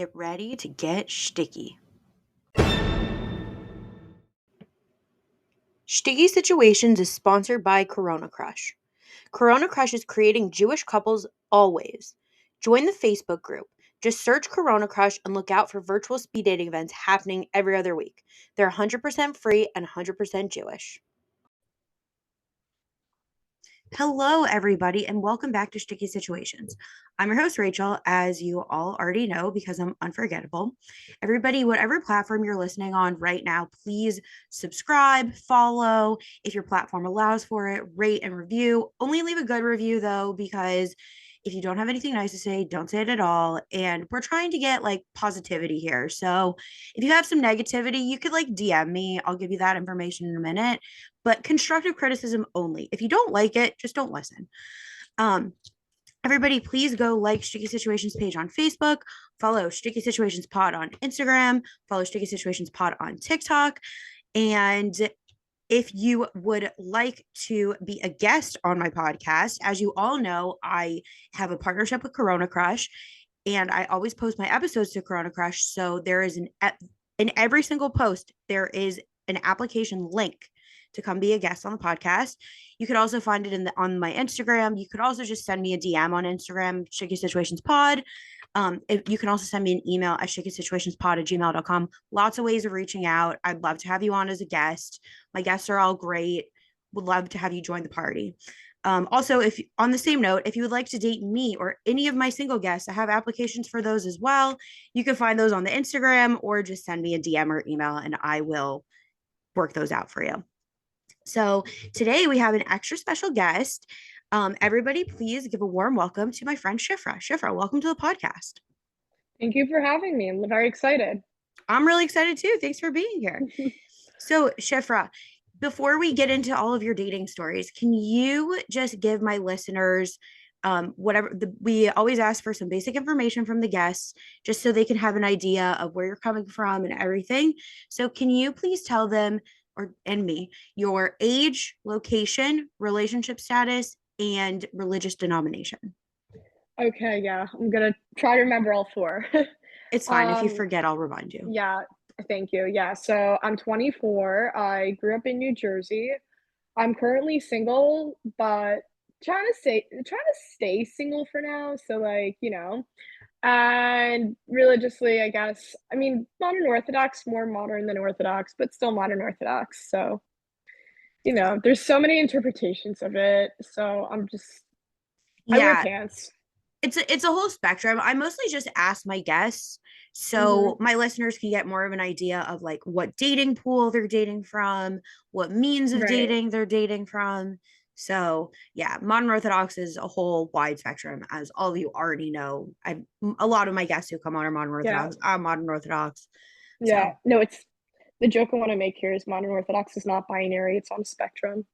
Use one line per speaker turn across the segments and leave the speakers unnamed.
Get ready to get sticky. Sticky Situations is sponsored by Corona Crush. Corona Crush is creating Jewish couples always. Join the Facebook group. Just search Corona Crush and look out for virtual speed dating events happening every other week. They're 100% free and 100% Jewish. Hello, everybody, and welcome back to Sticky Situations. I'm your host, Rachel, as you all already know because I'm unforgettable. Everybody, whatever platform you're listening on right now, please subscribe, follow if your platform allows for it, rate and review. Only leave a good review, though, because if you don't have anything nice to say, don't say it at all. And we're trying to get like positivity here. So if you have some negativity, you could like DM me. I'll give you that information in a minute, but constructive criticism only. If you don't like it, just don't listen. Everybody, please go like Sticky Situations page on Facebook, follow Sticky Situations Pod on Instagram, follow Sticky Situations Pod on TikTok. And if you would like to be a guest on my podcast, as you all know, I have a partnership with Corona Crush, and I always post my episodes to Corona Crush. So there is in every single post, there is an application link to come be a guest on the podcast. You could also find it on my Instagram. You could also just send me a DM on Instagram, Sticky Situations Pod. If you can also send me an email at stickysituationspod@gmail.com. Lots of ways of reaching out. I'd love to have you on as a guest. My guests are all great. Would love to have you join the party. Also, if on the same note, if you would like to date me or any of my single guests, I have applications for those as well. You can find those on the Instagram or just send me a DM or email and I will work those out for you. So today we have an extra special guest. Everybody, please give a warm welcome to my friend Shifra. Shifra, welcome to the podcast.
Thank you for having me. I'm very excited.
I'm really excited too. Thanks for being here. So, Shifra, before we get into all of your dating stories, can you just give my listeners we always ask for some basic information from the guests just so they can have an idea of where you're coming from and everything. So, can you please tell them and me your age, location, relationship status, and religious denomination?
Okay, yeah, I'm gonna try to remember all four.
It's fine. If you forget, I'll remind you.
Yeah, thank you. Yeah, so I'm 24. I grew up in New Jersey. I'm currently single, but trying to stay single for now. So and religiously, I guess. I mean, modern Orthodox, more modern than Orthodox, but still modern Orthodox. So, there's so many interpretations of it. So I wear
Yeah,
pants.
it's a whole spectrum. I mostly just ask my guests
Mhm.
so my listeners can get more of an idea of like what dating pool they're dating from, what means of
Right.
dating they're dating from. So yeah, modern Orthodox is a whole wide spectrum, as all of you already know. A lot of my guests who come on are modern
Yeah.
Orthodox. I'm modern Orthodox.
Yeah.
So
No, it's the joke I wanna make here is modern Orthodox is not binary, it's on a spectrum.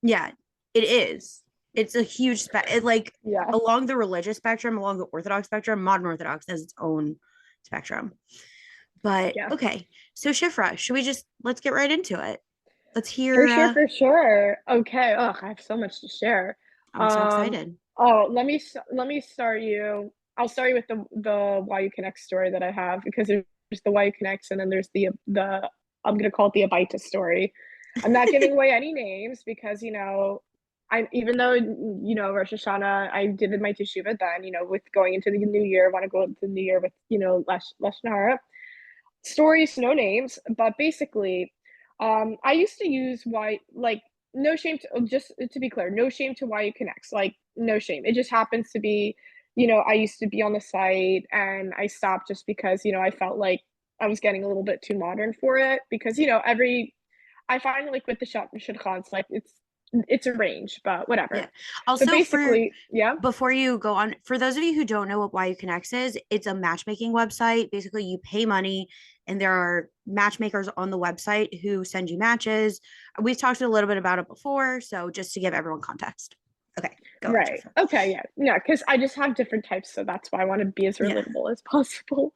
yeah, it is. It's a huge like
Yeah.
along the religious spectrum, along the Orthodox spectrum, modern Orthodox has its own spectrum. But
Yeah.
okay, so Shifra, should we just let's get right into it? Let's
For
hear.
sure, for sure. Okay. Oh, I have so much to share.
I'm so excited.
Let me start you. I'll start you with the Why You Connect story that I have because there's the Why You Connects and then there's the I'm gonna call it the Abita story. I'm not giving away any names because I even though Rosh Hashanah I did my teshuva then with going into the new year, want to go into the new year with Lashon Hara stories, no names, but basically, I used to use why like no shame to just to be clear, no shame to why you connects, like no shame. It just happens to be, I used to be on the site and I stopped just because, I felt like I was getting a little bit too modern for it because, I find like with the shadchans, like it's a range, but
Yeah.
whatever. So
Also, for
basically, yeah.
before you go on, for those of you who don't know what Why You Connects is, it's a matchmaking website. Basically, you pay money, and there are matchmakers on the website who send you matches. We've talked a little bit about it before, so just to give everyone context. Okay, go ahead,
Right.
Jeffrey.
Okay, yeah. Yeah, because I just have different types, so that's why I want to be as
Yeah.
relatable as possible.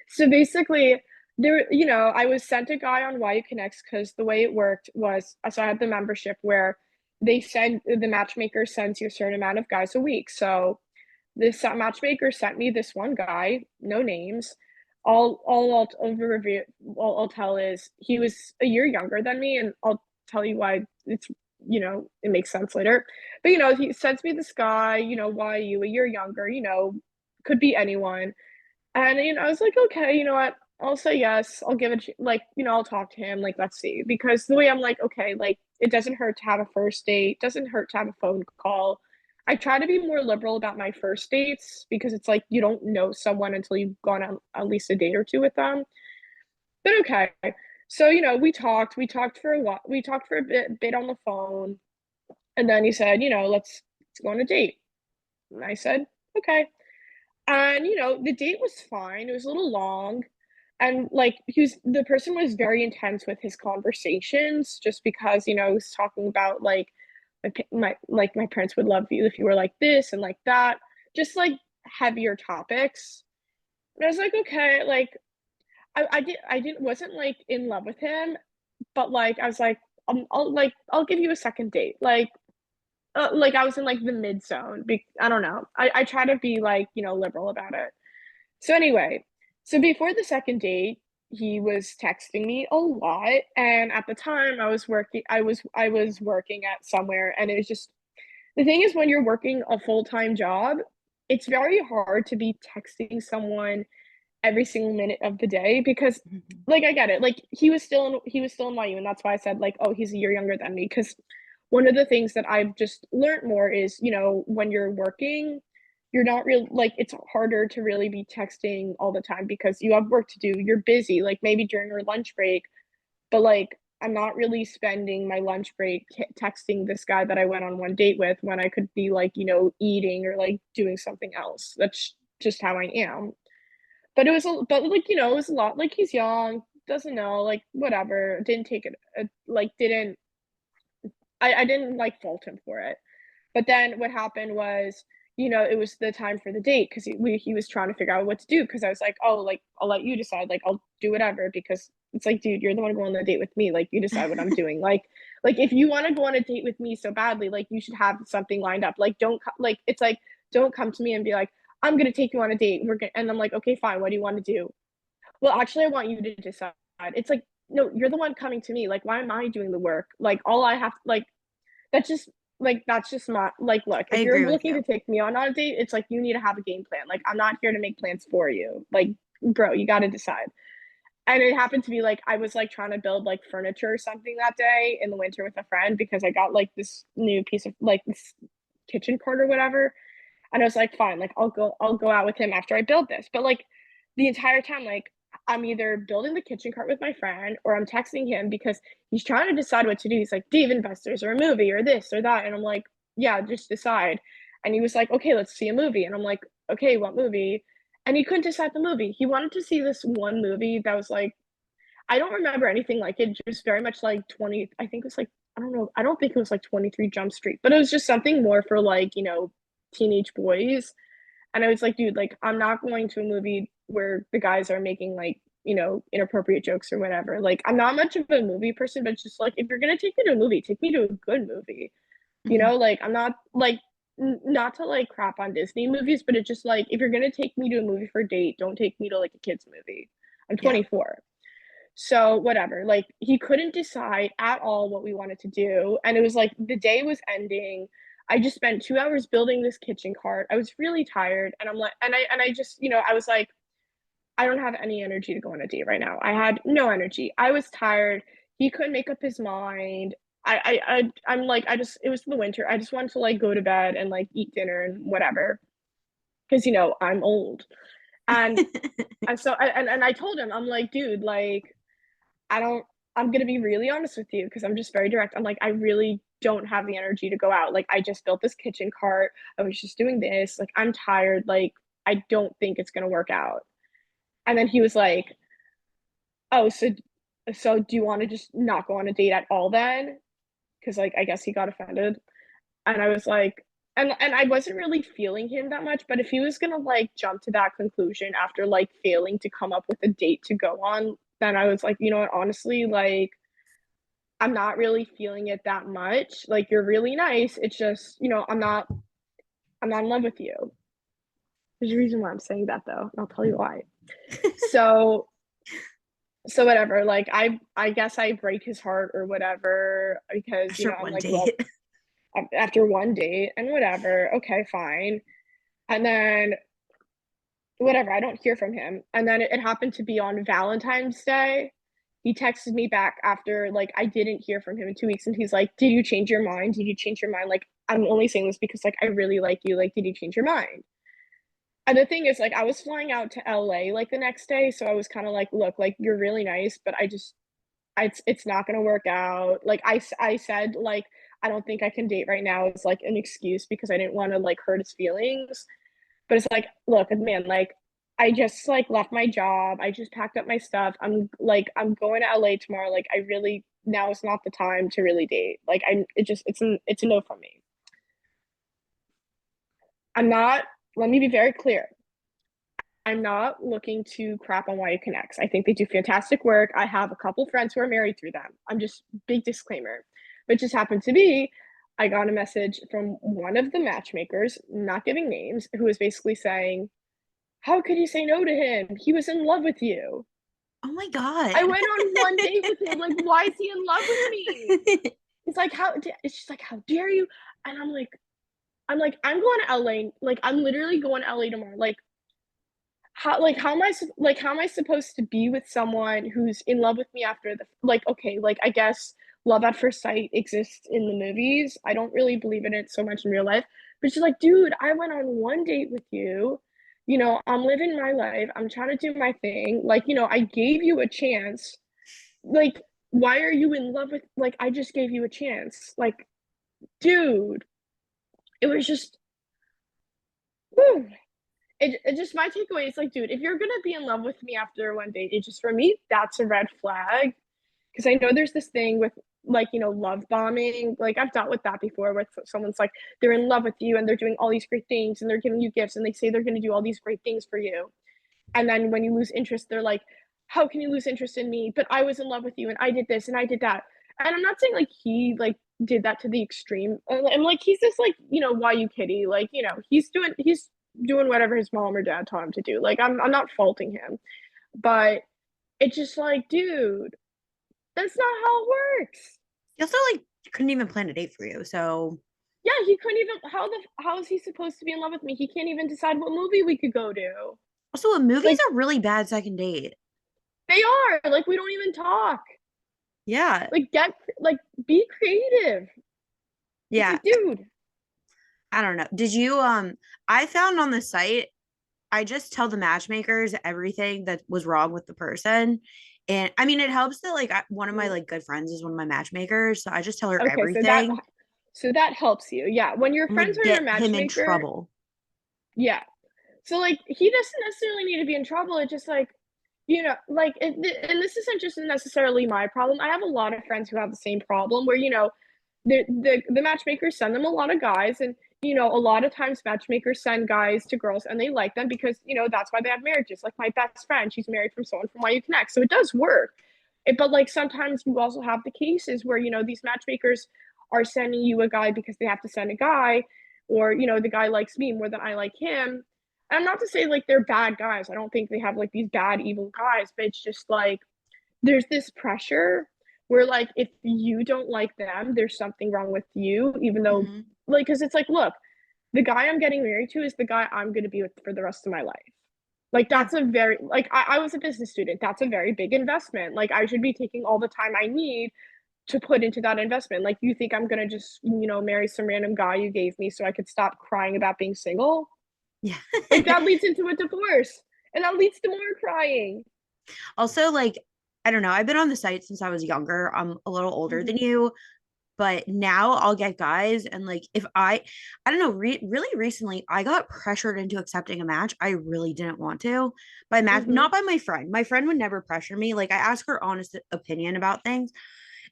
So basically, I was sent a guy on Why You Connects because the way it worked was so I had the membership where the matchmaker sends you a certain amount of guys a week. So this matchmaker sent me this one guy, no names, I'll over review. I'll tell is he was a year younger than me, and I'll tell you why it's it makes sense later. But he sends me this guy. Why you a year younger? Could be anyone. And I was like, okay, you know what? I'll say yes. I'll give it like, I'll talk to him. Like, let's see. Because the way I'm like, okay, like it doesn't hurt to have a first date, doesn't hurt to have a phone call. I try to be more liberal about my first dates because it's like you don't know someone until you've gone on at least a date or two with them. But okay. So, we talked for a while, we talked for a bit on the phone, and then he said, let's go on a date. And I said, okay. And, the date was fine. It was a little long. And like the person was very intense with his conversations just because, he was talking about like my parents would love you if you were like this and like that, just like heavier topics. And I was like, okay, like I didn't wasn't like in love with him, but like I was like, I'll give you a second date. Like I was in like the mid zone. I don't know. I try to be like, liberal about it. So anyway, so before the second date, he was texting me a lot, and at the time I was working at somewhere, and it was just the thing is when you're working a full-time job, it's very hard to be texting someone every single minute of the day because
Mhm.
like I get it. Like he was still in YU, and that's why I said like, oh, he's a year younger than me. Because one of the things that I've just learned more is, when you're working, you're not real like it's harder to really be texting all the time because you have work to do. You're busy, like maybe during your lunch break, but like I'm not really spending my lunch break texting this guy that I went on one date with when I could be like, eating or like doing something else. That's just how I am. But like, it was a lot. Like he's young, doesn't know, like whatever. Didn't take it, like didn't I didn't like fault him for it. But then what happened was, it was the time for the date because he was trying to figure out what to do because I was like, oh, like I'll let you decide, like I'll do whatever because it's like, dude, you're the one going on the date with me, like you decide what I'm doing, like if you want to go on a date with me so badly, like you should have something lined up. Like like it's like don't come to me and be like, I'm gonna take you on a date. And I'm like, okay, fine. What do you want to do? Well, actually, I want you to decide. It's like, no, you're the one coming to me. Like, why am I doing the work? Like, all I have, like, that's just my like. Look,
I
if you're
agree with
looking
you.
to take me on a date, it's like you need to have a game plan. Like, I'm not here to make plans for you. Like, bro, you got to decide. And it happened to be like I was like trying to build like furniture or something that day in the winter with a friend because I got like this new piece of like this kitchen cart or whatever. And I was like, fine, like I'll go out with him after I build this. But like the entire time, like I'm either building the kitchen cart with my friend or I'm texting him because he's trying to decide what to do. He's like, do you have investors or a movie or this or that? And I'm like, yeah, just decide. And he was like, okay, let's see a movie. And I'm like, okay, what movie? And he couldn't decide the movie. He wanted to see this one movie that was like, I don't remember anything like it, just very much like 20, I think it was like, I don't know, I don't think it was like 23 Jump Street, but it was just something more for like, teenage boys. And I was like, dude, like, I'm not going to a movie where the guys are making like, inappropriate jokes or whatever. Like, I'm not much of a movie person, but it's just like, if you're gonna take me to a movie, take me to a good movie.
Mhm.
Like, I'm not like, not to like crap on Disney movies, but it's just like, if you're gonna take me to a movie for a date, don't take me to like a kid's movie. I'm
Yeah.
24. So whatever, like he couldn't decide at all what we wanted to do. And it was like the day was ending. I just spent 2 hours building this kitchen cart. I was really tired. And I'm like, and I just, I was like, I don't have any energy to go on a date right now. I had no energy. I was tired. He couldn't make up his mind. I'm like, it was the winter. I just wanted to like go to bed and like eat dinner and whatever. Cause I'm old. And and I told him, I'm like, dude, like I don't I'm gonna be really honest with you because I'm just very direct. I'm like, I really don't have the energy to go out. Like, I just built this kitchen cart. I was just doing this. Like, I'm tired. Like, I don't think it's gonna work out. And then he was like, oh, so do you want to just not go on a date at all then? Because like I guess he got offended. And I was like, and I wasn't really feeling him that much, but if he was gonna like jump to that conclusion after like failing to come up with a date to go on, then I was like, you know what, honestly, like I'm not really feeling it that much. Like you're really nice. It's just, I'm not in love with you. There's a reason why I'm saying that though, and I'll tell you why. So so whatever, like I guess I break his heart or whatever because
After
I'm
one
like, well,
date.
after one date and whatever, okay, fine. And then whatever, I don't hear from him. And then it happened to be on Valentine's Day. He texted me back after like I didn't hear from him in 2 weeks, and he's like, "Did you change your mind? Did you change your mind? Like, I'm only saying this because like I really like you. Like, did you change your mind?" And the thing is, like, I was flying out to LA like the next day, so I was kind of like, "Look, like you're really nice, but it's not gonna work out." Like I said, like I don't think I can date right now is like an excuse because I didn't want to like hurt his feelings. But it's like, look, man, like I just like left my job. I just packed up my stuff. I'm going to LA tomorrow. Like I really now is not the time to really date. Like it's a no from me. I'm not, let me be very clear. I'm not looking to crap on YU Connects. I think they do fantastic work. I have a couple friends who are married through them. I'm just big disclaimer. But just happened to be I got a message from one of the matchmakers, not giving names, who was basically saying, "How could you say no to him? He was in love with you."
Oh my
I
God.
went on one date with him. Like, why is he in love with me? It's like, it's just like, how dare you? And I'm going to LA. Like, I'm literally going to LA tomorrow. How am I supposed to be with someone who's in love with me after the like okay, like I guess love at first sight exists in the movies. I don't really believe in it so much in real life. But she's like, dude, I went on one date with you. I'm living my life. I'm trying to do my thing. Like, I gave you a chance. Like, why are you in love with like I just gave you a chance. Like, dude, it was just whew. It just my takeaway is like, dude, if you're gonna be in love with me after one date, it just for me, that's a red flag. Because I know there's this thing with like, love bombing. Like I've dealt with that before where someone's like, they're in love with you and they're doing all these great things and they're giving you gifts and they say they're gonna do all these great things for you. And then when you lose interest, they're like, how can you lose interest in me? But I was in love with you and I did this and I did that. And I'm not saying like he like did that to the extreme. I'm like he's just like, YU kitty. Like, he's doing whatever his mom or dad taught him to do. Like I'm not faulting him. But it's just like, dude, that's not how it works.
He also like couldn't even plan a date for you. So
Yeah, he couldn't even how is he supposed to be in love with me? He can't even decide what movie we could go to.
also a movie's
Like
a really bad second date.
they are. Like we don't even talk.
Yeah.
Like be creative. It's
Yeah.
like, dude.
I don't know. Did you I found on the site, I just tell the matchmakers everything that was wrong with the person. And I mean, it helps that like one of my like good friends is one of my matchmakers, so I just tell her
Okay,
everything
so that helps you. Yeah, when your
and like
friends are your
get him in
matchmaker,
trouble.
yeah. So like he doesn't necessarily need to be in trouble. It's just like, and this isn't just necessarily my problem. I have a lot of friends who have the same problem where the matchmakers send them a lot of guys, and a lot of times matchmakers send guys to girls and they like them because that's why they have marriages. Like my best friend, she's married from someone from YU Connect, so it does work. But like sometimes you also have the cases where these matchmakers are sending you a guy because they have to send a guy, or the guy likes me more than I like him. And I'm not to say like they're bad guys. I don't think they have like these bad evil guys, but it's just like there's this pressure where like if you don't like them, there's something wrong with you, even though
Mhm.
like because it's like, look, the guy I'm getting married to is the guy I'm going to be with for the rest of my life. Like
Yeah.
that's a very like I was a business student. That's a very big investment. Like I should be taking all the time I need to put into that investment. Like you think I'm gonna just marry some random guy you gave me so I could stop crying about being single?
Yeah.
Like that leads into a divorce, and that leads to more crying.
Also, like, I don't know. I've been on the site since I was younger. I'm a little older than
Mhm.
you, but now I'll get guys and like if I don't know, really recently I got pressured into accepting a match I really didn't want to by match,
Mhm.
not by my friend. My friend would never pressure me. Like I asked her honest opinion about things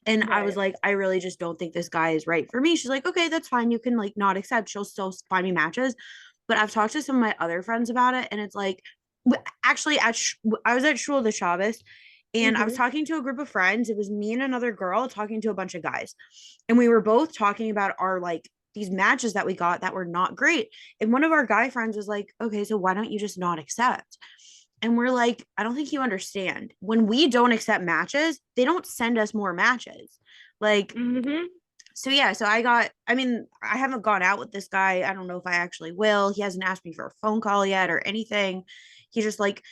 and I was
Right.
like, I really just don't think this guy is right for me. She's like, okay, that's fine. You can like not accept. She'll still find me matches. But I've talked to some of my other friends about it, and it's like, actually, I was at Shul the Shabbos, and I was
Mhm.
talking to a group of friends. It was me and another girl talking to a bunch of guys, and we were both talking about our like these matches that we got that were not great. And one of our guy friends was like, okay, so why don't you just not accept? And we're like, I don't think you understand. When we don't accept matches, they don't send us more matches. Like,
Mm-hmm.
so yeah, so I mean, I haven't gone out with this guy. I don't know if I actually will. He hasn't asked me for a phone call yet or anything. He's just like,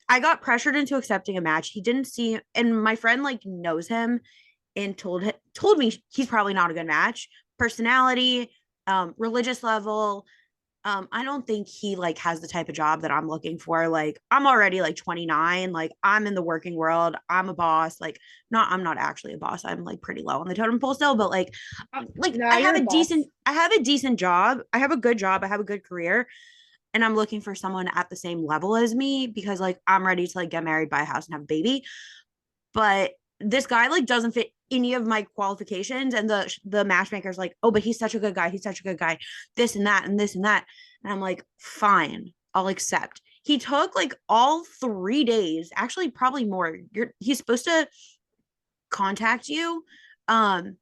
I got pressured into accepting a match. He didn't see, and my friend like knows him and told me he's probably not a good match. Personality, religious level, I don't think he like has the type of job that I'm looking for. Like I'm already like 29, like I'm in the working world, I'm a boss. Like not I'm not actually a boss, I'm like pretty low on the totem pole still, but like
No, you're a boss.
I have a decent job, I have a good job, I have a good career, and I'm looking for someone at the same level as me because like I'm ready to like get married, buy a house, and have a baby. But this guy like doesn't fit any of my qualifications, and the matchmaker's like, oh, but he's such a good guy, he's such a good guy, this and that and this and that. And I'm like, fine, I'll accept. He took like all 3 days, actually probably more. He's supposed to contact you, um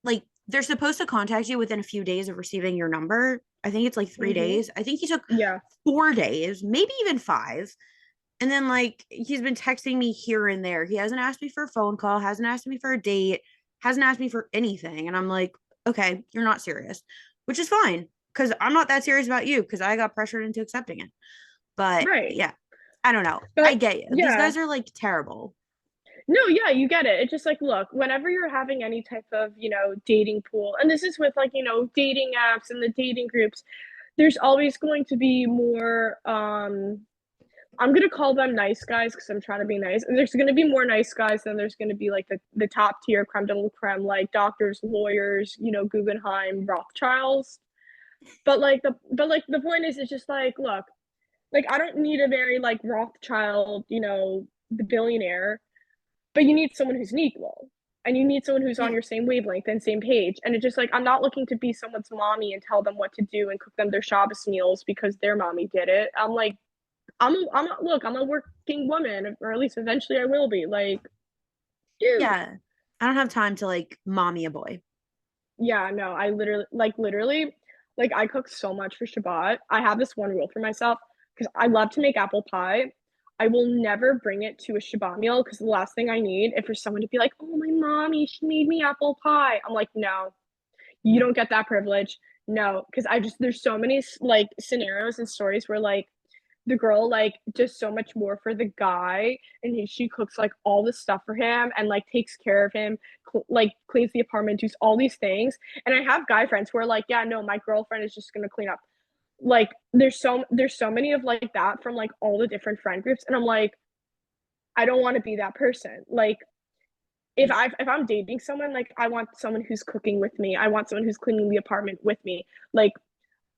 like they're supposed to contact you within a few days of receiving your number. I think it's like three
Mm-hmm.
days I think he took
Yeah.
4 days, maybe even five. And then like he's been texting me here and there. He hasn't asked me for a phone call, hasn't asked me for a date, hasn't asked me for anything. And I'm like, okay, you're not serious, which is fine because I'm not that serious about you because I got pressured into accepting it. But
Right.
yeah, I don't know. I
But
get you. These
yeah.
guys are like terrible.
No, yeah, you get it. It's just like, look, whenever you're having any type of, dating pool, and this is with like, dating apps and the dating groups, there's always going to be more I'm gonna call them nice guys because I'm trying to be nice. And there's gonna be more nice guys than there's gonna be like the top tier creme de la creme, like doctors, lawyers, Guggenheim, Rothschilds. But like the point is, it's just like, look, like I don't need to marry like Rothschild, the billionaire, but you need someone who's an equal. And you need someone who's on
Yeah.
your same wavelength and same page. And it's just like I'm not looking to be someone's mommy and tell them what to do and cook them their Shabbos meals because their mommy did it. I'm like, I'm a working woman, or at least eventually I will be. Like, dude,
Yeah. I don't have time to like mommy a boy.
yeah, no, I literally, like I cook so much for Shabbat. I have this one rule for myself because I love to make apple pie. I will never bring it to a Shabbat meal because the last thing I need is for someone to be like, "Oh, my mommy, she made me apple pie." I'm like, no, you don't get that privilege. No, because there's so many like scenarios and stories where like the girl like does so much more for the guy, and she cooks like all this stuff for him and like takes care of him, like cleans the apartment, does all these things. And I have guy friends who are like, yeah, no, my girlfriend is just gonna clean up. Like there's so many of like that from like all the different friend groups, and I'm like, I don't want to be that person. Like if I'm dating someone, like I want someone who's cooking with me, I want someone who's cleaning the apartment with me. Like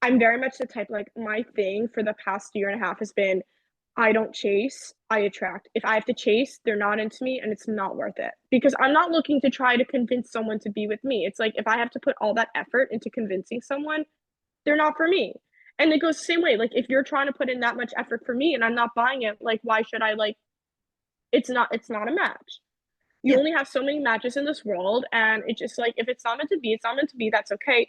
I'm very much the type, like my thing for the past year and a half has been I don't chase, I attract. If I have to chase, they're not into me and it's not worth it. Because I'm not looking to try to convince someone to be with me. It's like if I have to put all that effort into convincing someone, they're not for me. And it goes the same way. Like if you're trying to put in that much effort for me and I'm not buying it, like why should I like it's not a match. You
Yeah.
only have so many matches in this world, and it's just like if it's not meant to be, it's not meant to be. That's okay.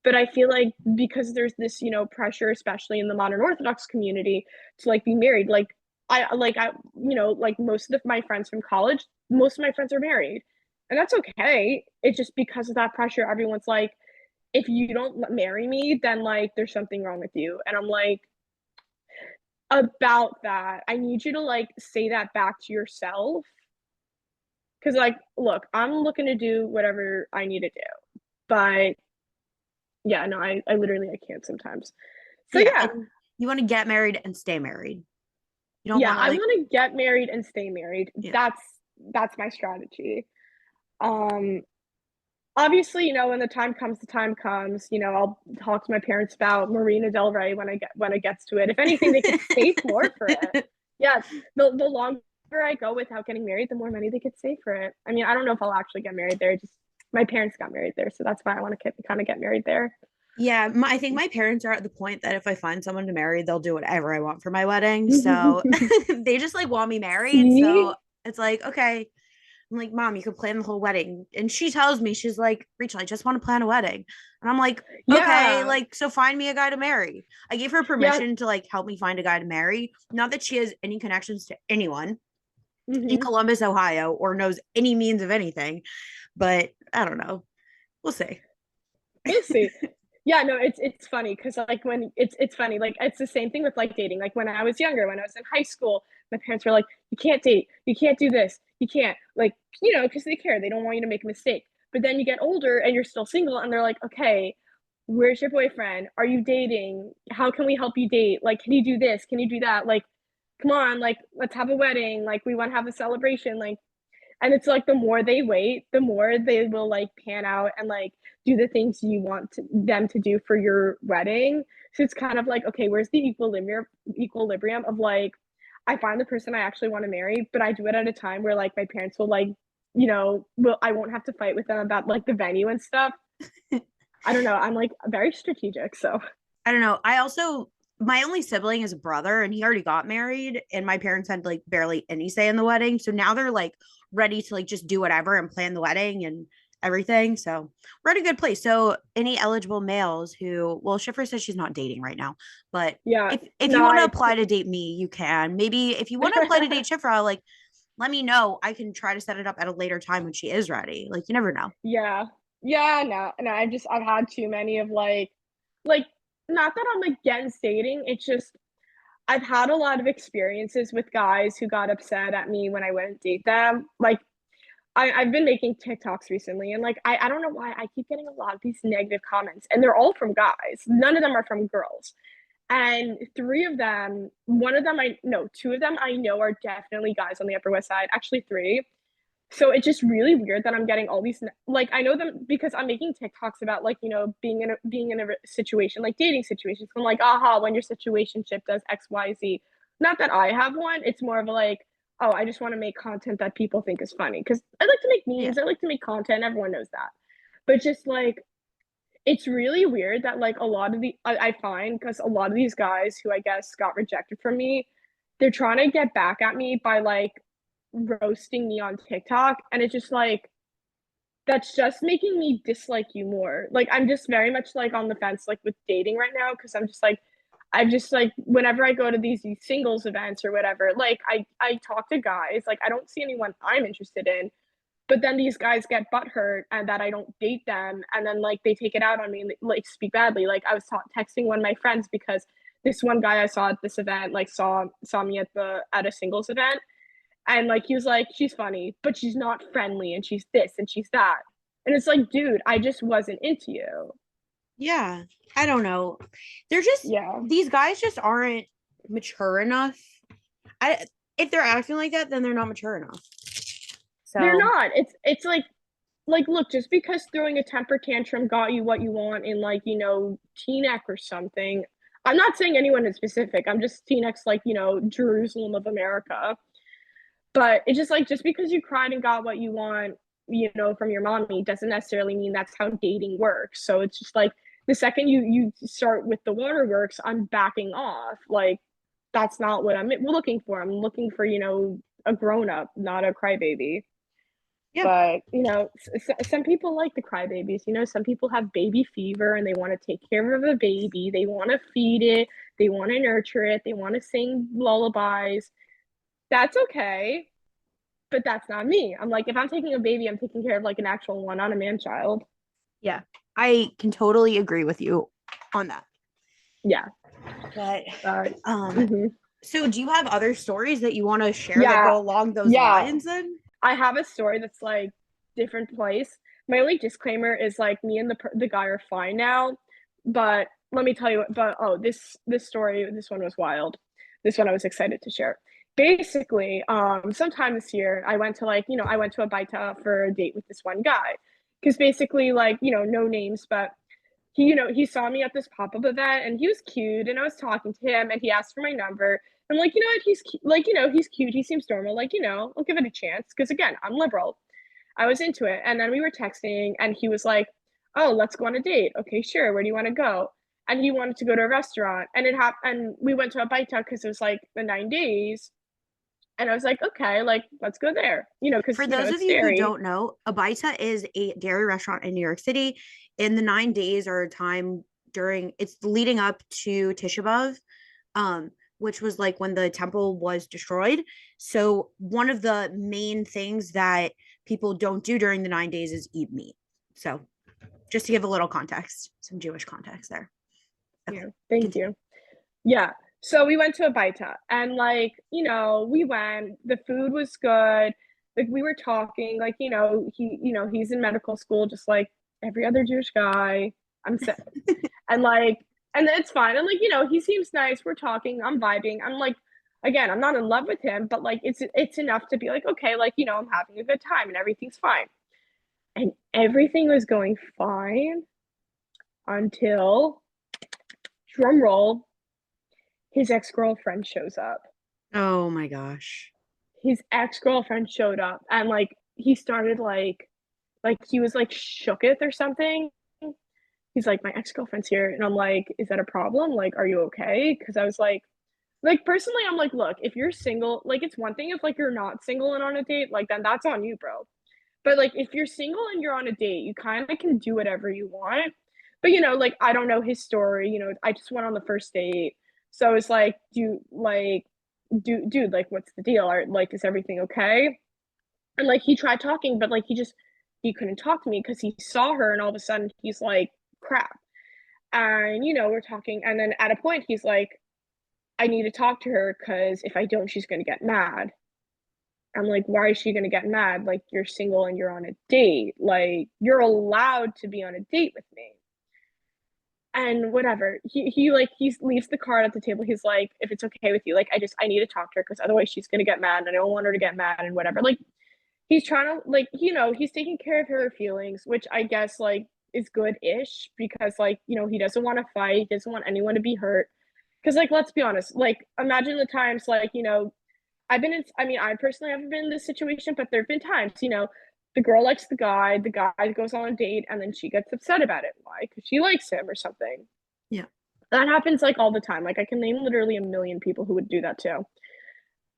But I feel like because there's this, pressure, especially in the modern Orthodox community, to like be married. Like most of my friends from college, most of my friends are married, and that's okay. It's just because of that pressure, everyone's like, if you don't marry me, then like there's something wrong with you. And I'm like, about that, I need you to like say that back to yourself. Cause like, look, I'm looking to do whatever I need to do. But yeah, no, I literally I can't sometimes. So
Yeah.
yeah.
And you want to get married and stay married. You don't
Yeah,
want to
I
like,
want to get married and stay married.
yeah.
That's my strategy. Um Obviously, when the time comes, I'll talk to my parents about Marina Del Rey when it gets to it. If anything, they could save more for it. Yeah, the longer I go without getting married, the more money they could save for it. I mean, I don't know if I'll actually get married there. Just my parents got married there, so that's why I want to kind of get married there.
Yeah, I think my parents are at the point that if I find someone to marry, they'll do whatever I want for my wedding. So they just like want me married. So
See?
it's like, okay, I'm like, Mom, you could plan the whole wedding. And she tells me, she's like, Rachel, I just want to plan a wedding. And I'm like, okay,
Yeah.
like, so find me a guy to marry. I gave her
Yeah.
permission to like help me find a guy to marry. Not that she has any connections to anyone in
Hmm.
Columbus, Ohio, or knows any means of anything, but I don't know. We'll see.
We'll see. Yeah, no, it's funny because like when it's funny, like it's the same thing with like dating. Like when I was younger, when I was in high school, my parents were like, "You can't date, you can't do this, you can't," like, because they care, they don't want you to make a mistake. But then you get older and you're still single, and they're like, "Okay, where's your boyfriend? Are you dating? How can we help you date? Like, can you do this? Can you do that? Like, come on, like, let's have a wedding. Like, we want to have a celebration. Like, and it's like the more they wait, the more they will like pan out and like do the things you want them to do for your wedding. So it's kind of like, okay, where's the equilibrium of like, I find the person I actually want to marry, but I do it at a time where like my parents will like, will I won't have to fight with them about like the venue and stuff. I don't know. I'm like very strategic, so
I don't know. I also, my only sibling is a brother and he already got married, and my parents had like barely any say in the wedding. So now they're like ready to like just do whatever and plan the wedding and everything. So we're at a good place. So any eligible males who, well, Shifra says she's not dating right now, but
yeah.
if you
No,
want to
I
apply to date me, you can. Maybe if you want to apply to date Shifra, like let me know. I can try to set it up at a later time when she is ready. Like you never know.
yeah. Yeah, no. I've had too many of like not that I'm against dating, it's just I've had a lot of experiences with guys who got upset at me when I wouldn't date them. Like I've been making TikToks recently and like I don't know why I keep getting a lot of these negative comments and they're all from guys. None of them are from girls. And three of them, one of them I no, two of them I know are definitely guys on the Upper West Side. Actually three. So it's just really weird that I'm getting all these like I know them because I'm making TikToks about like being in a situation like dating situations. I'm like, aha, when your situationship does XYZ. Not that I have one. It's more of a like, oh, I just want to make content that people think is funny because I like to make
Yeah.
memes. I like to make content. Everyone knows that. But just like it's really weird that like a lot of I find because a lot of these guys who I guess got rejected from me, they're trying to get back at me by like roasting me on TikTok, and it's just like that's just making me dislike you more. Like I'm just very much like on the fence like with dating right now because I'm just like I've just like whenever I go to these singles events or whatever, like I talk to guys, like I don't see anyone I'm interested in, but then these guys get butthurt and that I don't date them, and then like they take it out on me and like speak badly. Like I was texting one of my friends because this one guy I saw at this event like saw me at a singles event, and like he was like, she's funny, but she's not friendly, and she's this and she's that. And it's like, dude, I just wasn't into you.
Yeah. I don't know. They're just,
Yeah.
these guys just aren't mature enough. I If they're acting like that, then they're not mature enough.
They're
So
not. It's like look, just because throwing a temper tantrum got you what you want in like, teen X or something. I'm not saying anyone in specific. I'm just teen X like, Jerusalem of America. But it's just like just because you cried and got what you want, from your mommy doesn't necessarily mean that's how dating works. So it's just like the second you start with the waterworks, I'm backing off. Like that's not what I'm looking for. I'm looking for, a grown up, not a crybaby.
yeah.
But, some people like the crybabies. Some people have baby fever and they want to take care of a baby. They want to feed it, they want to nurture it, they want to sing lullabies. That's okay, but that's not me. I'm like, if I'm taking a baby, I'm taking care of like an actual one, not a man child.
Yeah. I can totally agree with you on that.
Yeah.
But
Uh,
um
mhm.
so do you have other stories that you want to share that
Yeah.
go along those
Yeah.
lines then?
I have a story that's like different place. My only disclaimer is like me and the guy are fine now, but let me tell you. But oh, this story, this one was wild. This one I was excited to share. Basically, sometime this year, I went to a baita for a date with this one guy, because basically, like, no names, but he saw me at this pop-up event and he was cute and I was talking to him and he asked for my number. I'm like, what, he's cute, he seems normal, like, I'll give it a chance because again, I'm liberal. I was into it. And then we were texting and he was like, oh, let's go on a date. Okay, sure. Where do you want to go? And he wanted to go to a restaurant and it happened and we went to a baita because it was like the 9 days. And I was like, okay, like let's go there, you know, because
For
you know
those of
it's
you who
dairy.
don't know, Abaita is a dairy restaurant in New York City. In the 9 days or time during it's leading up to Tisha B'Av, which was like when the temple was destroyed. So one of the main things that people don't do during the 9 days is eat meat. So just to give a little context, some Jewish context there. Okay,
Yeah, thank
continue.
you. Yeah. So we went to a Baita and like, you know, we went, the food was good. Like we were talking, like, you know, he's in medical school just like every other Jewish guy. I'm sick. And like, and it's fine. And like, you know, he seems nice. We're talking, I'm vibing. I'm like, again, I'm not in love with him, but like it's enough to be like, okay, like, you know, I'm having a good time and everything's fine. And everything was going fine until drum roll, his ex-girlfriend shows up.
Oh my gosh.
His ex-girlfriend showed up and like he started like he was like shooketh or something. He's like, my ex-girlfriend's here. And I'm like, is that a problem? Like, are you okay? Because I was like personally, I'm like, look, if you're single, like it's one thing if like you're not single and on a date, like then that's on you, bro. But like if you're single and you're on a date, you kind of can do whatever you want. But you know, like I don't know his story. You know, I just went on the first date, so it's like, dude, like what's the deal? Are like is everything okay? And like he tried talking, but like he couldn't talk to me because he saw her, and all of a sudden he's like, crap. And you know, we're talking, and then at a point he's like, I need to talk to her because if I don't, she's gonna get mad. I'm like, why is she gonna get mad? Like, you're single and you're on a date. Like, you're allowed to be on a date with me. And whatever. He leaves the card at the table. He's like, if it's okay with you, like I need to talk to her because otherwise she's gonna get mad and I don't want her to get mad and whatever. Like he's trying to like, you know, he's taking care of her feelings, which I guess like is good-ish because like, you know, he doesn't want to fight, he doesn't want anyone to be hurt. Because like let's be honest, like imagine the times like, you know, I mean, I personally haven't been in this situation, but there have been times, you know, the girl likes the guy goes on a date, and then she gets upset about it. Why? Because she likes him or something.
Yeah.
That happens like all the time. Like I can name literally a million people who would do that too.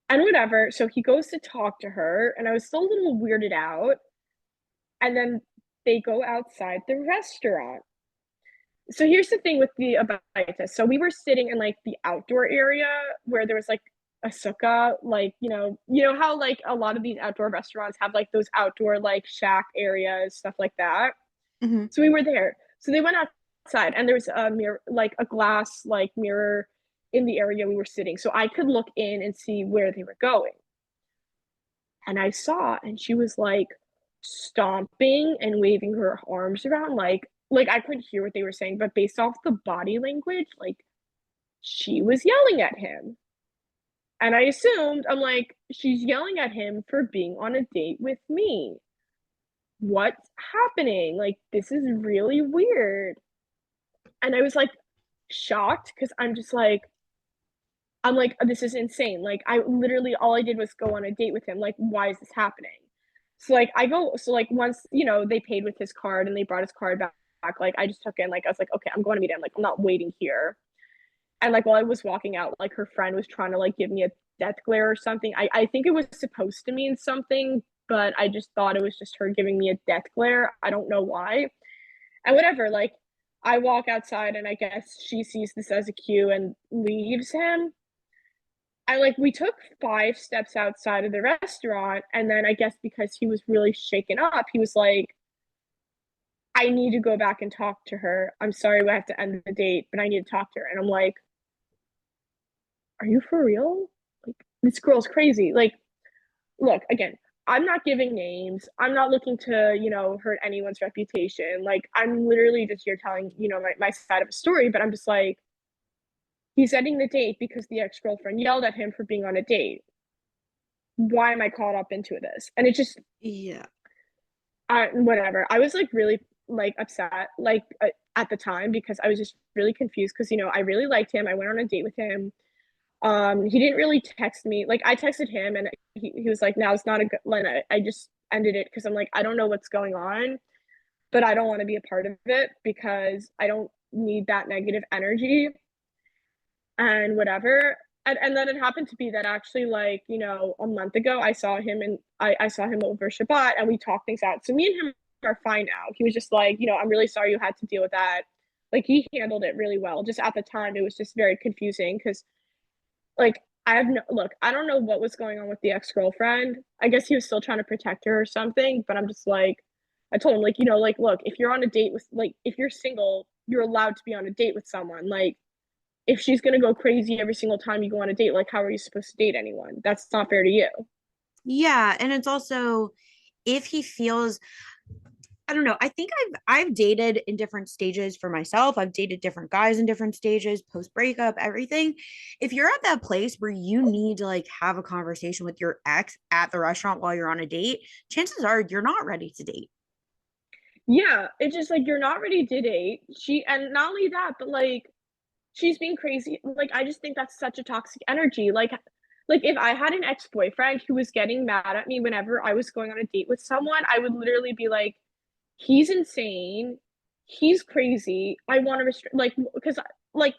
And whatever. So he goes to talk to her, and I was still a little weirded out. And then they go outside the restaurant. So here's the thing with the about this. So we were sitting in like the outdoor area where there was like a sukkah, like you know how like a lot of these outdoor restaurants have like those outdoor like shack areas, stuff like that.
Mm-hmm.
So we were there. So they went outside, and there was a mirror, like a glass like mirror in the area we were sitting, so I could look in and see where they were going. And I saw, and she was like stomping and waving her arms around, like I couldn't hear what they were saying, but based off the body language, like she was yelling at him. And I assumed, I'm like, she's yelling at him for being on a date with me. What's happening? Like, this is really weird. And I was like shocked because I'm like, this is insane. Like, I literally, all I did was go on a date with him. Like, why is this happening? So, like, so, like, once, you know, they paid with his card and they brought his card back, like, I just took it, like, I was like, okay, I'm going to meet him. Like, I'm not waiting here. And, like, while I was walking out, like, her friend was trying to, like, give me a death glare or something. I think it was supposed to mean something, but I just thought it was just her giving me a death glare. I don't know why. And whatever, like, I walk outside and I guess she sees this as a cue and leaves him. And like we took 5 steps outside of the restaurant, and then I guess because he was really shaken up, he was like, I need to go back and talk to her. I'm sorry we have to end the date, but I need to talk to her. And I'm like, are you for real? Like, this girl's crazy. Like, look, again, I'm not giving names. I'm not looking to, you know, hurt anyone's reputation. Like, I'm literally just here telling, you know, my side of a story, but I'm just like, he's ending the date because the ex girlfriend yelled at him for being on a date. Why am I caught up into this? And it just,
Yeah.
whatever. I was like really like upset like at the time because I was just really confused because you know I really liked him. I went on a date with him. He didn't really text me. Like I texted him and he was like, "Now it's not a good." Like, I just ended it because I'm like, I don't know what's going on, but I don't want to be a part of it because I don't need that negative energy and whatever. and then it happened to be that actually, like, you know, a month ago I saw him, and I saw him over Shabbat, and we talked things out. So me and him are fine now. He was just like, you know, I'm really sorry you had to deal with that. Like, he handled it really well. Just at the time it was just very confusing because, like, I have no look, I don't know what was going on with the ex-girlfriend. I guess he was still trying to protect her or something, but I'm just like, I told him, like, you know, like, look, if you're on a date with, like, if you're single, you're allowed to be on a date with someone. Like, if she's gonna go crazy every single time you go on a date, like, how are you supposed to date anyone? That's not fair to you.
Yeah, and it's also if he feels, I don't know. I think I've dated in different stages for myself. I've dated different guys in different stages, post breakup, everything. If you're at that place where you need to like have a conversation with your ex at the restaurant while you're on a date, chances are you're not ready to date.
Yeah, it's just like you're not ready to date. And not only that, but like she's being crazy. Like, I just think that's such a toxic energy. Like if I had an ex-boyfriend who was getting mad at me whenever I was going on a date with someone, I would literally be like, he's insane. He's crazy. I want to restrict, like, because, like,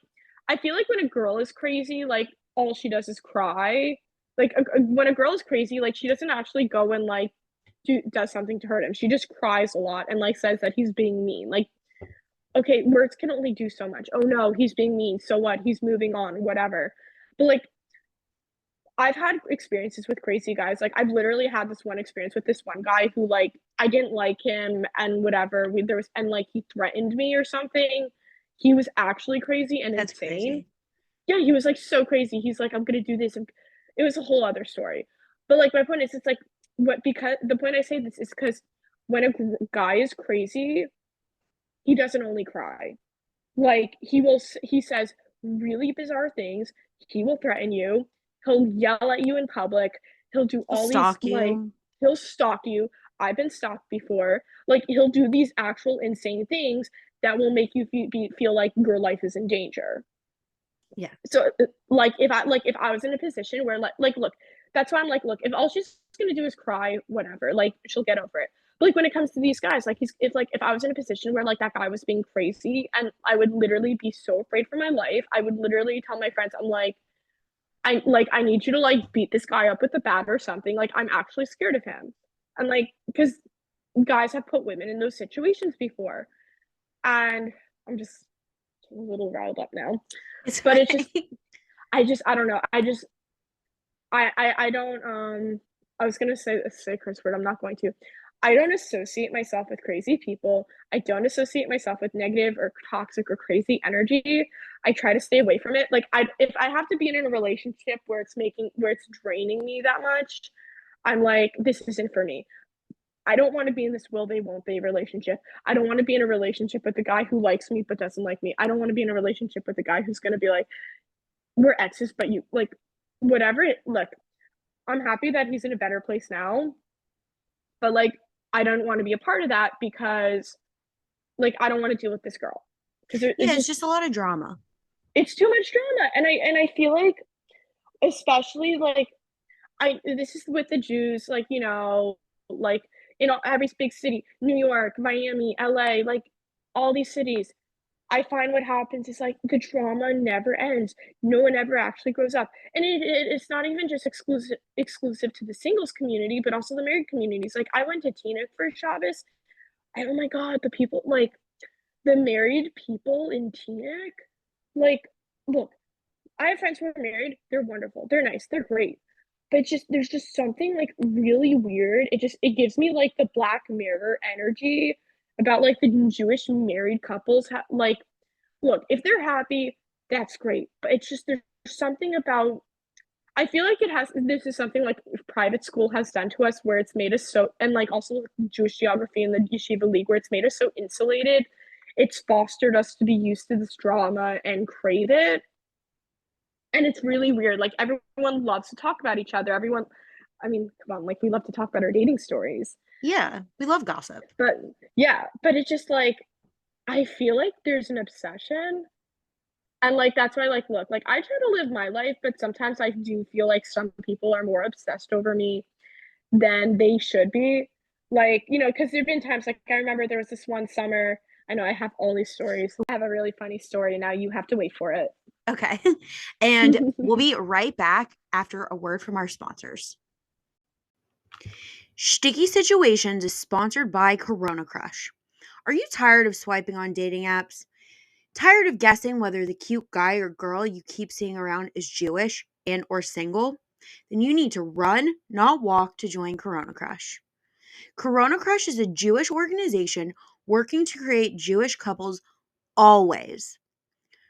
I feel like when a girl is crazy, like, all she does is cry. Like, when a girl is crazy, like, she doesn't actually go and, like, does something to hurt him. She just cries a lot and, like, says that he's being mean. Like, okay, words can only do so much. Oh no, he's being mean. So what? He's moving on, whatever. But like, I've had experiences with crazy guys. Like, I've literally had this one experience with this one guy who, like, I didn't like him and whatever. There was, and like, he threatened me or something. He was actually crazy and
That's
insane.
crazy.
Yeah, he was like so crazy. He's like, I'm gonna do this. It was a whole other story. But like, my point is, it's like, what, because the point I say this is because when a guy is crazy, he doesn't only cry. Like, he says really bizarre things. He will threaten you. He'll yell at you in public. He'll do
He'll
all these,
stalk
like,
you.
he'll stalk you. I've been stalked before. Like, he'll do these actual insane things that will make you feel like your life is in danger.
Yeah.
So, like, if I was in a position where, like, look, that's why I'm like, look, if all she's gonna do is cry, whatever, like, she'll get over it. But like, when it comes to these guys, like, if I was in a position where, like, that guy was being crazy, and I would literally be so afraid for my life, I would literally tell my friends, I'm like, I need you to, like, beat this guy up with a bat or something. Like, I'm actually scared of him. And like, because guys have put women in those situations before. And I'm just a little riled up now.
It's
But
fine.
it's just, I don't know. I don't, I was gonna say a curse word. I'm not going to. I don't associate myself with crazy people. I don't associate myself with negative or toxic or crazy energy. I try to stay away from it. Like, if I have to be in a relationship where it's draining me that much, I'm like, this isn't for me. I don't want to be in this will they won't they relationship. I don't want to be in a relationship with a guy who likes me but doesn't like me. I don't want to be in a relationship with a guy who's gonna be like, we're exes, but you like whatever it look, I'm happy that he's in a better place now, but like, I don't want to be a part of that because, like, I don't want to deal with this girl because
Yeah,
it's
it's
just,
just a lot of drama.
it's too much drama. And I feel like, especially like, I this is with the Jews, like, you know, like, you know, every big city, New York, Miami, LA, like, all these cities, I find what happens is like the drama never ends. No one ever actually grows up, and it's not even just exclusive to the singles community, but also the married communities. Like, I went to Teaneck for Shabbos, and oh my god, the people, like, the married people in Teaneck, like, look, I have friends who are married. They're wonderful. They're nice. They're great. But it's just there's just something like really weird. It gives me like the Black Mirror energy about like the Jewish married couples. Like, look, if they're happy, that's great. But it's just there's something about, I feel like it has, this is something like private school has done to us where it's made us so, and like also Jewish geography and the Yeshiva League, where it's made us so insulated. It's fostered us to be used to this drama and crave it. And it's really weird. Like, everyone loves to talk about each other. Everyone, I mean, come on, like, we love to talk about our dating stories.
Yeah, we love gossip.
But yeah, but it's just like, I feel like there's an obsession. And like, that's why, like, look, like, I try to live my life, but sometimes I do feel like some people are more obsessed over me than they should be. Like, you know, because there've been times, like, I remember there was this one summer. I know I have all these stories. I have a really funny story. Now you have to wait for it.
Okay. And we'll be right back after a word from our sponsors. Sticky Situations is sponsored by Corona Crush. Are you tired of swiping on dating apps? Tired of guessing whether the cute guy or girl you keep seeing around is Jewish and or single? Then you need to run, not walk to join Corona Crush. Corona Crush is a Jewish organization working to create Jewish couples always.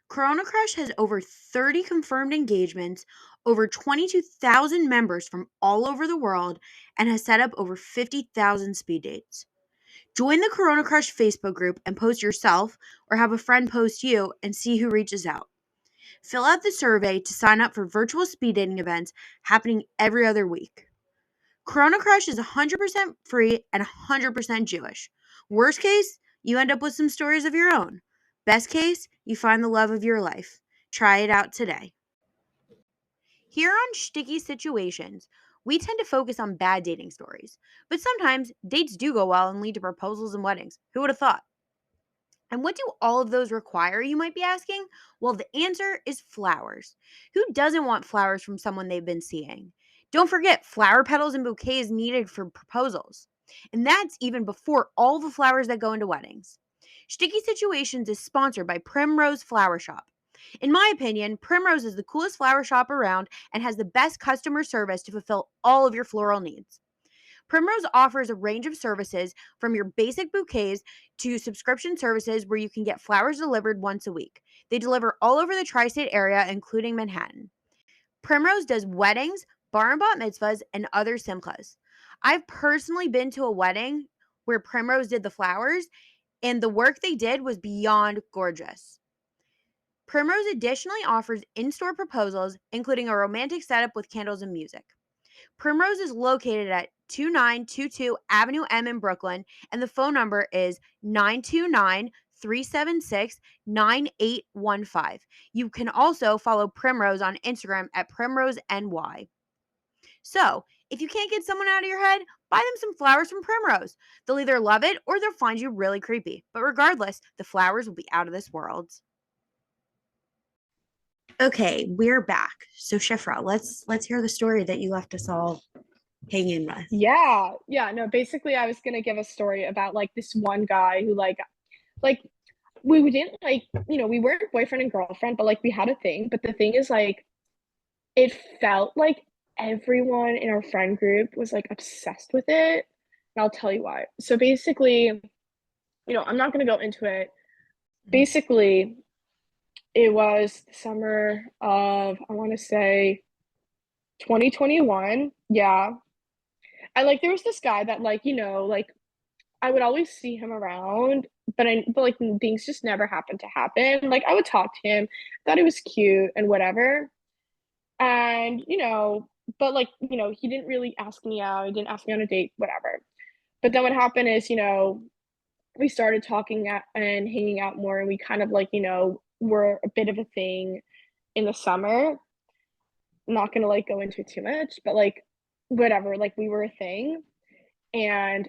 Corona Crush has over 30 confirmed engagements, over 22,000 members from all over the world, and has set up over 50,000 speed dates. Join the Corona Crush Facebook group and post yourself or have a friend post you and see who reaches out. Fill out the survey to sign up for virtual speed dating events happening every other week. Corona Crush is 100% free and 100% Jewish. Worst case, you end up with some stories of your own. Best case, you find the love of your life. Try it out today. Here on Sticky Situations, we tend to focus on bad dating stories, but sometimes dates do go well and lead to proposals and weddings. Who would have thought? And what do all of those require, you might be asking? Well, the answer is flowers. Who doesn't want flowers from someone they've been seeing? Don't forget, flower petals and bouquets needed for proposals. And that's even before all the flowers that go into weddings. Sticky Situations is sponsored by Primrose Flower Shop. In my opinion, Primrose is the coolest flower shop around and has the best customer service to fulfill all of your floral needs. Primrose offers a range of services from your basic bouquets to subscription services where you can get flowers delivered once a week. They deliver all over the tri state area, including Manhattan. Primrose does weddings, bar and bat mitzvahs, and other simchas. I've personally been to a wedding where Primrose did the flowers, and the work they did was beyond gorgeous. Primrose additionally offers in store proposals, including a romantic setup with candles and music. Primrose is located at 2922 Avenue M in Brooklyn, and the phone number is 929 376 9815. You can also follow Primrose on Instagram at PrimroseNY. So, if you can't get someone out of your head, buy them some flowers from Primrose. They'll either love it or they'll find you really creepy. But regardless, the flowers will be out of this world. Okay, we're back. So Shifra, let's hear the story that you left us all hanging with.
Yeah, no, basically I was gonna give a story about like this one guy who like we didn't like, we weren't boyfriend and girlfriend, but like we had a thing. But the thing is like it felt like everyone in our friend group was like obsessed with it. And I'll tell you why. So basically, I'm not gonna go into it. Basically, it was the summer of, I want to say 2021. Yeah. I like there was this guy that like, like I would always see him around, but like things just never happened to happen. Like I would talk to him, thought he was cute and whatever. And, but like, he didn't really ask me out. He didn't ask me on a date, whatever. But then what happened is, we started talking and hanging out more, and we kind of like, were a bit of a thing in the summer. I'm not gonna like go into it too much, but like whatever, like we were a thing. And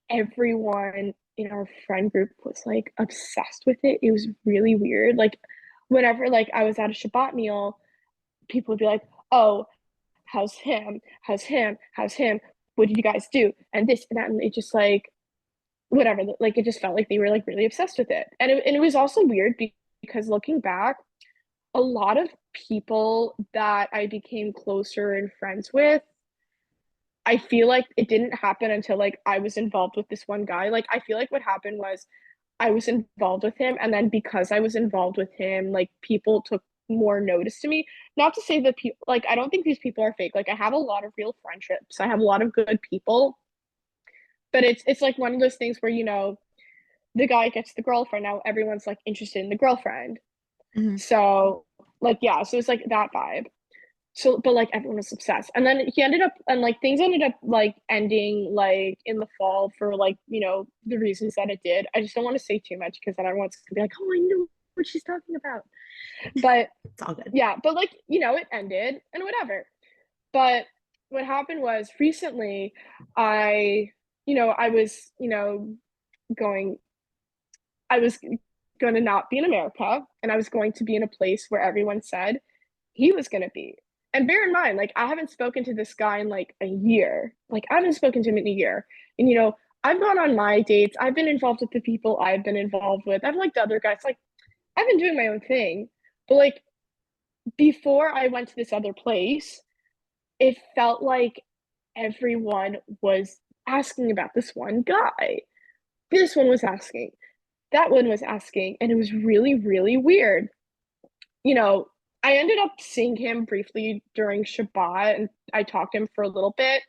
everyone in our friend group was like obsessed with it. It was really weird. Like whenever like I was at a Shabbat meal, people would be like, "Oh, how's him? How's him? How's him? What did you guys do?" And this and that, and it just like whatever. Like it just felt like they were like really obsessed with it, and it was also weird because looking back, a lot of people that I became closer and friends with, I feel like it didn't happen until like I was involved with this one guy. Like I feel like what happened was I was involved with him, and then because I was involved with him, like people took more notice to me. Not to say that people like I don't think these people are fake. Like I have a lot of real friendships. I have a lot of good people, but it's like one of those things where the guy gets the girlfriend. Now everyone's like interested in the girlfriend.
Mhm.
So like yeah, so it's like that vibe. So but like everyone was obsessed. And then he ended up and like things ended up like ending like in the fall for like, the reasons that it did. I just don't want to say too much because then everyone's gonna be like, "Oh, I know what she's talking about." But
It's all good.
yeah, but like, it ended and whatever. But what happened was recently I, I was, going I was going to not be in America, and I was going to be in a place where everyone said he was going to be. And bear in mind, like, I haven't spoken to this guy in like a year. Like, I haven't spoken to him in a year. And, I've gone on my dates. I've been involved with the people I've been involved with. I've liked the other guys. Like, I've been doing my own thing. But, like, before I went to this other place, it felt like everyone was asking about this one guy. This one was asking, that one was asking, and it was really, really weird. You know, I ended up seeing him briefly during Shabbat and I talked to him for a little bit.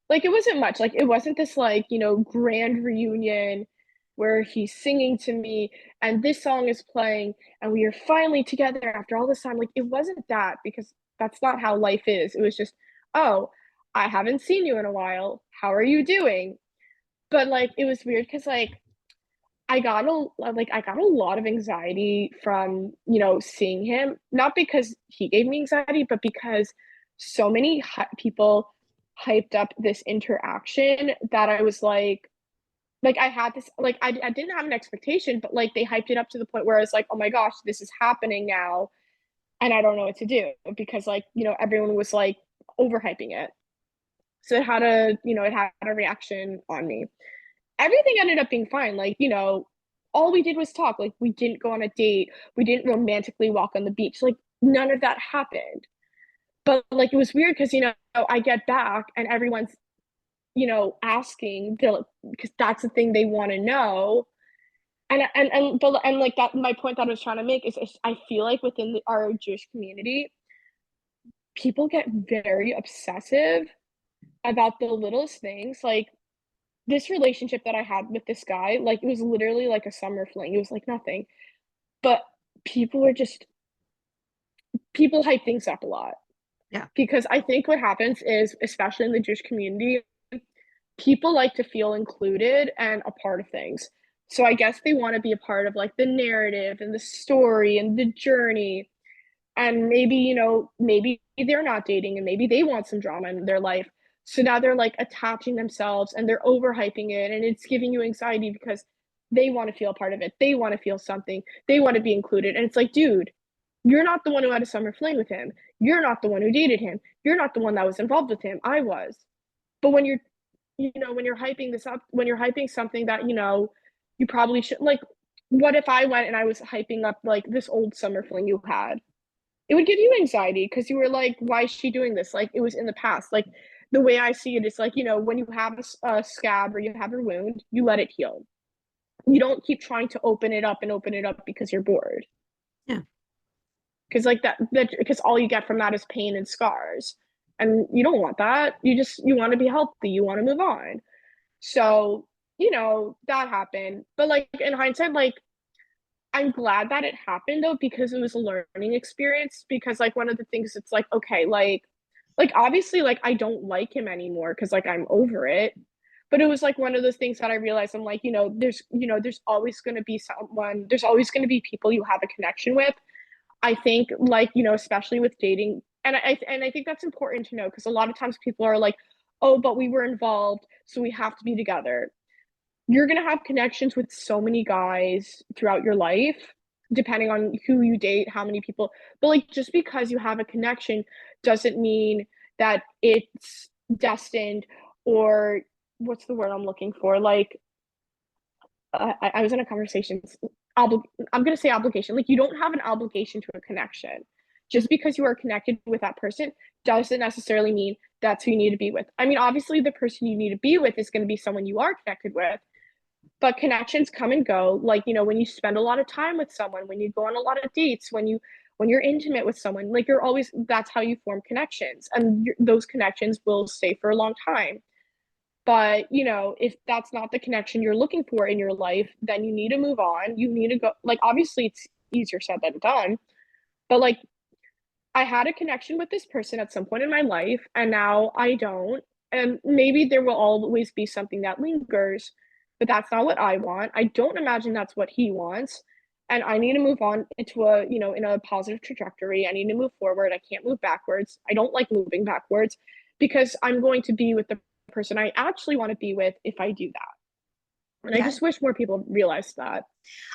Like, it wasn't much. Like, it wasn't this, like, grand reunion where he's singing to me and this song is playing and we are finally together after all this time. Like, it wasn't that, because that's not how life is. It was just, oh, I haven't seen you in a while. How are you doing? But like, it was weird because like I got a lot of anxiety from, seeing him, not because he gave me anxiety, but because so many people hyped up this interaction that I was like I had this, like, I didn't have an expectation, but like they hyped it up to the point where I was like, oh my gosh, this is happening now. And I don't know what to do because like, everyone was like overhyping it. So it had a reaction on me. Everything ended up being fine. Like, all we did was talk. Like, we didn't go on a date. We didn't romantically walk on the beach. Like, none of that happened. But like, it was weird because, I get back and everyone's, asking because that's the thing they want to know. And like that, my point that I was trying to make is I feel like within our Jewish community, people get very obsessive about the littlest things. Like, this relationship that I had with this guy, like, it was literally like a summer fling. It was like nothing. But people are just people hype things up a lot.
Yeah.
Because I think what happens is, especially in the Jewish community, people like to feel included and a part of things. So I guess they want to be a part of like the narrative and the story and the journey. And maybe, maybe they're not dating and maybe they want some drama in their life. So now they're like attaching themselves and they're overhyping it and it's giving you anxiety because they want to feel part of it. They want to feel something. They want to be included. And it's like, dude, you're not the one who had a summer fling with him. You're not the one who dated him. You're not the one that was involved with him. I was. But when you're hyping this up, when you're hyping something that, you probably should, like, what if I went and I was hyping up like this old summer fling you had? It would give you anxiety because you were like, why is she doing this? Like, it was in the past. Like, the way I see it is like, when you have a scab or you have a wound, you let it heal. You don't keep trying to open it up and open it up because you're bored.
Yeah.
Because like because all you get from that is pain and scars. And you don't want that. You want to be healthy. You want to move on. So, that happened. But like in hindsight, like, I'm glad that it happened though, because it was a learning experience. Because like one of the things it's like, okay, like obviously like I don't like him anymore because like I'm over it. But it was like one of those things that I realized I'm like, there's always gonna be someone, there's always gonna be people you have a connection with. I think like, especially with dating, and I think that's important to know because a lot of times people are like, oh, but we were involved, so we have to be together. You're going to have connections with so many guys throughout your life, depending on who you date, how many people. But like, just because you have a connection doesn't mean that it's destined, or what's the word I'm looking for? Like, I was in a conversation. I'm going to say obligation. Like, you don't have an obligation to a connection. Just because you are connected with that person doesn't necessarily mean that's who you need to be with. I mean, obviously, the person you need to be with is going to be someone you are connected with, but connections come and go. Like, when you spend a lot of time with someone, when you go on a lot of dates, when you're intimate with someone, like, you're always, that's how you form connections, and those connections will stay for a long time. But if that's not the connection you're looking for in your life, then you need to move on. You need to go, like, obviously it's easier said than done, but like, I had a connection with this person at some point in my life and now I don't. And maybe there will always be something that lingers, but that's not what I want. I don't imagine that's what he wants. And I need to move on into in a positive trajectory. I need to move forward. I can't move backwards. I don't like moving backwards because I'm going to be with the person I actually want to be with if I do that. And I
Yeah.
just wish more people realized that.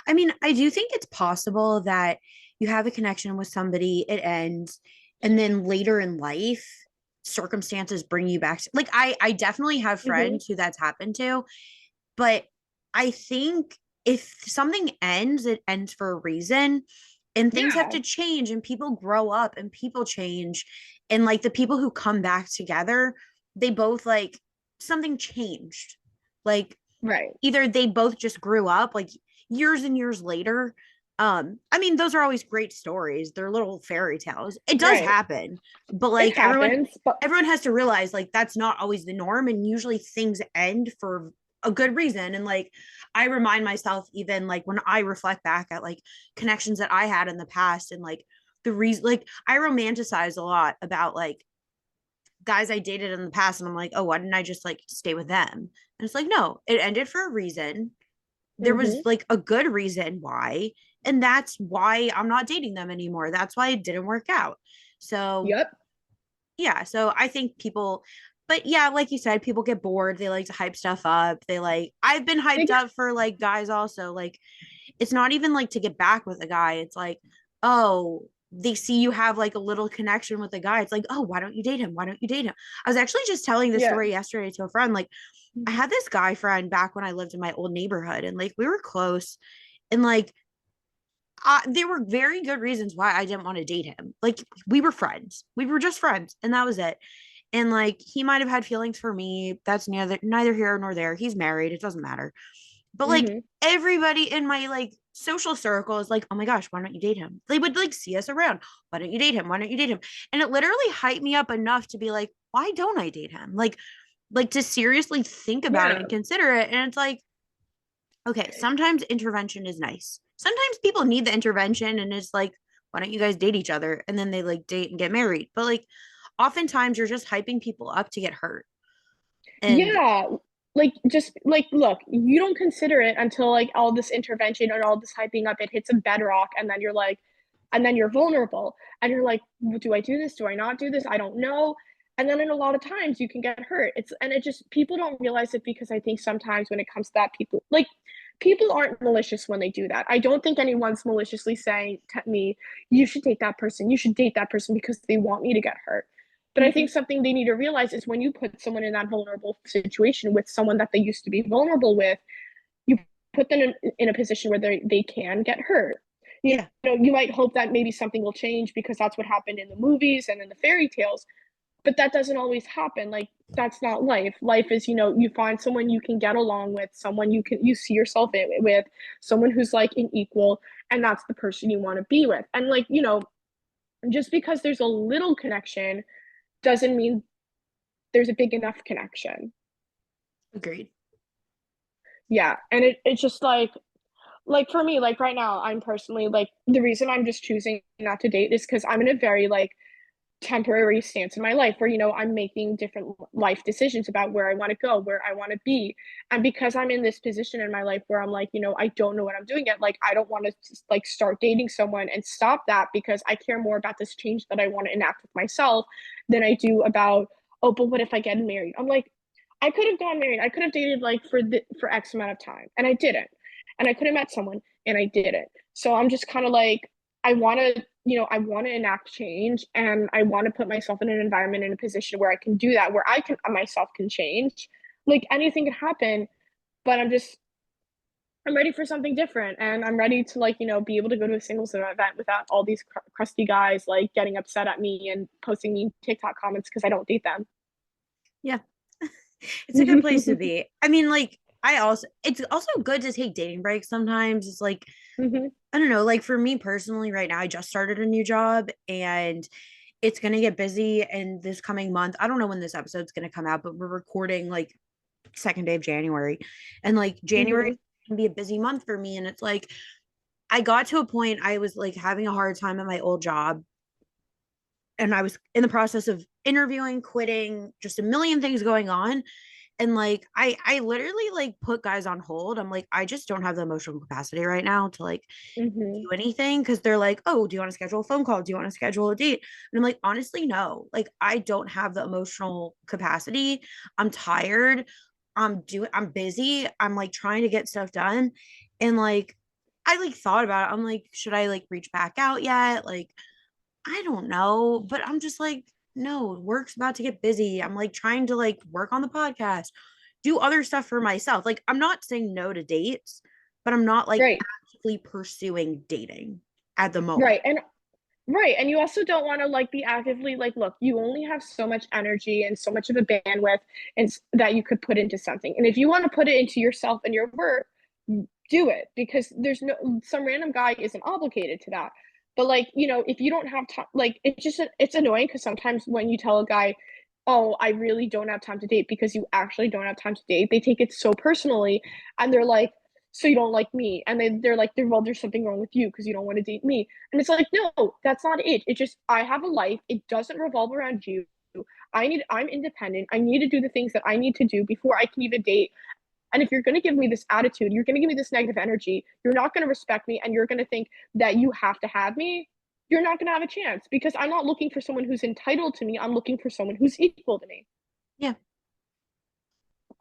I mean, I do think it's possible that you have a connection with somebody, it ends, and then later in life, circumstances bring you back. Like I definitely have
Hmm.
friends who that's happened to, but I think if something ends, it ends for a reason. And things have
Yeah,
to change, and people grow up, and people change. And like the people who come back together, they both like something changed. Like
right,
either they both just grew up like years and years later. I mean, those are always great stories. They're little fairy tales. It does
right.
happen, but
It
like
happens, but
everyone has to realize like that's not always the norm, and usually things end for a good reason. And like I remind myself, even like when I reflect back at like connections that I had in the past, and like the reason, like I romanticize a lot about like guys I dated in the past, and I'm like, oh, why didn't I just like stay with them? And it's like, no, it ended for a reason. There
hmm,
was like a good reason why, and that's why I'm not dating them anymore. That's why it didn't work out. So
yep,
yeah, so I think people, but yeah, like you said, people get bored, they like to hype stuff up, they like, I've been
they
hyped
get
up for like guys also, like it's not even like to get back with a guy, it's like, oh, they see you have like a little connection with a guy, it's like, oh, why don't you date him, why don't you date him? I was actually just telling this
yeah,
story yesterday to a friend, like I had this guy friend back when I lived in my old neighborhood, and like we were close, and like there were very good reasons why I didn't want to date him. Like we were friends, we were just friends, and that was it. And like he might have had feelings for me. That's neither here nor there. He's married. It doesn't matter. But like
hmm,
everybody in my like social circle is like, oh my gosh, why don't you date him? They would like see us around. Why don't you date him? Why don't you date him? And it literally hyped me up enough to be like, why don't I date him? Like to seriously think about it
yeah,
and consider it. And it's like, okay, sometimes intervention is nice. Sometimes people need the intervention, and it's like, why don't you guys date each other? And then they like date and get married. But like oftentimes you're just hyping people up to get hurt. And
yeah. Like just like look, you don't consider it until like all this intervention and all this hyping up, it hits a bedrock, and then you're like, and then you're vulnerable, and you're like, do I do this? Do I not do this? I don't know. And then in a lot of times you can get hurt. It's and it just people don't realize it because I think sometimes when it comes to that, people aren't malicious when they do that. I don't think anyone's maliciously saying to me, you should date that person, you should date that person because they want me to get hurt. But I
mhm,
think something they need to realize is when you put someone in that vulnerable situation with someone that they used to be vulnerable with, you put them in a position where they can get hurt. You
yeah,
know, you might hope that maybe something will change because that's what happened in the movies and in the fairy tales, but that doesn't always happen. Like that's not life. Life is, you find someone you can get along with, someone you see yourself with, someone who's like an equal, and that's the person you want to be with. And like, just because there's a little connection doesn't mean there's a big enough connection.
agreed.
Yeah. And it's just like for me, like right now, I'm personally like the reason I'm just choosing not to date is because I'm in a very like temporary stance in my life where I'm making different life decisions about where I want to go, where I want to be. And because I'm in this position in my life where I'm like, I don't know what I'm doing yet, like I don't want to like start dating someone and stop that because I care more about this change that I want to enact with myself than I do about, oh, but what if I get married? I'm like, I could have gone married. I could have dated like for X amount of time and I didn't. And I could have met someone and I didn't. So I'm just kind of like I want to I want to enact change, and I want to put myself in an environment, in a position where I can do that, where I can myself can change. Like anything can happen, but I'm ready for something different, and I'm ready to like be able to go to a singles event without all these crusty guys like getting upset at me and posting me TikTok comments because I don't date them.
Yeah. It's a good place to be. I mean, like, it's also good to take dating breaks sometimes. It's like,
Hmm.
I don't know, like for me personally, right now, I just started a new job, and it's going to get busy in this coming month. I don't know when this episode's going to come out, but we're recording like second day of January. And like January
Hmm.
can be a busy month for me. And it's like, I got to a point I was like having a hard time at my old job, and I was in the process of interviewing, quitting, just a million things going on. And like I literally like put guys on hold. I'm like, I just don't have the emotional capacity right now to like
Hmm.
do anything, because they're like, oh, do you want to schedule a phone call? Do you want to schedule a date? And I'm like, honestly, no. Like I don't have the emotional capacity. I'm tired. I'm busy. I'm like trying to get stuff done. And like I like thought about it. I'm like, should I like reach back out yet? Like, I don't know, but I'm just like, no, work's about to get busy. I'm like trying to like work on the podcast, do other stuff for myself. Like, I'm not saying no to dates, but I'm not like
Right.
actively pursuing dating at the moment.
Right. And right. And you also don't want to like be actively like, look, you only have so much energy and so much of a bandwidth and that you could put into something. And if you want to put it into yourself and your work, do it because there's no some random guy isn't obligated to that. But like, if you don't have time, like it's annoying because sometimes when you tell a guy, "Oh, I really don't have time to date," because you actually don't have time to date, they take it so personally and they're like, "So you don't like me?" And they're like, well, there's something wrong with you because you don't want to date me. And it's like, no, that's not it. It's just I have a life. It doesn't revolve around you. I'm independent. I need to do the things that I need to do before I can even date. And if you're going to give me this attitude, you're going to give me this negative energy, you're not going to respect me, and you're going to think that you have me, you're not going to have a chance because I'm not looking for someone who's entitled to me. I'm looking for someone who's equal to me.
Yeah,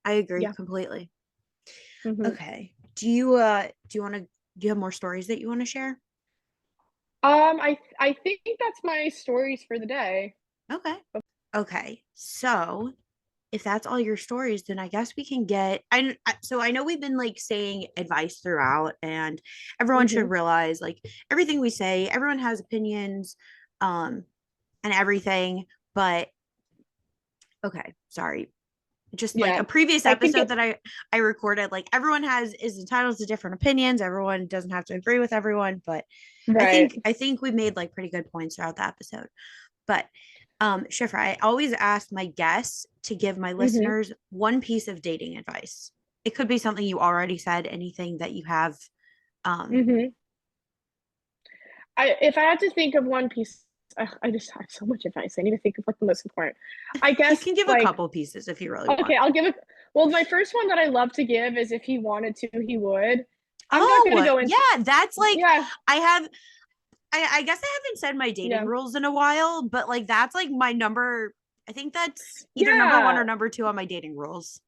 I agree
Yeah.
completely.
Hmm.
Okay. Do you want to do you have more stories that you want to share?
I think that's my stories for the day.
Okay. Okay. So, if that's all your stories, then I guess we can get so I know we've been like saying advice throughout, and everyone should
Hmm.
realize like everything we say, everyone has opinions, um, and everything, but okay, sorry. Just like
Yeah,
a previous
I think
episode
it.
that I recorded, like everyone has is entitled to different opinions. Everyone doesn't have to agree with everyone, but
Right.
I think we made like pretty good points throughout the episode. But Shifra, I always ask my guests to give my
Hmm.
listeners one piece of dating advice. It could be something you already said, anything that you have. Um,
Hmm. If I had to think of one piece, I just have so much advice. I need to think of like the most important. I
you
guess
can give a
like
couple pieces if you really want.
okay, I'll give it. Well, my first one that I love to give is if he wanted to, he would. I'm not going to
Oh,
go into.
yeah, that's like
Yeah,
I have I guess I haven't said my dating
yeah,
rules in a while, but like that's like my number. I think that's either number one or
yeah.
number two on my dating rules.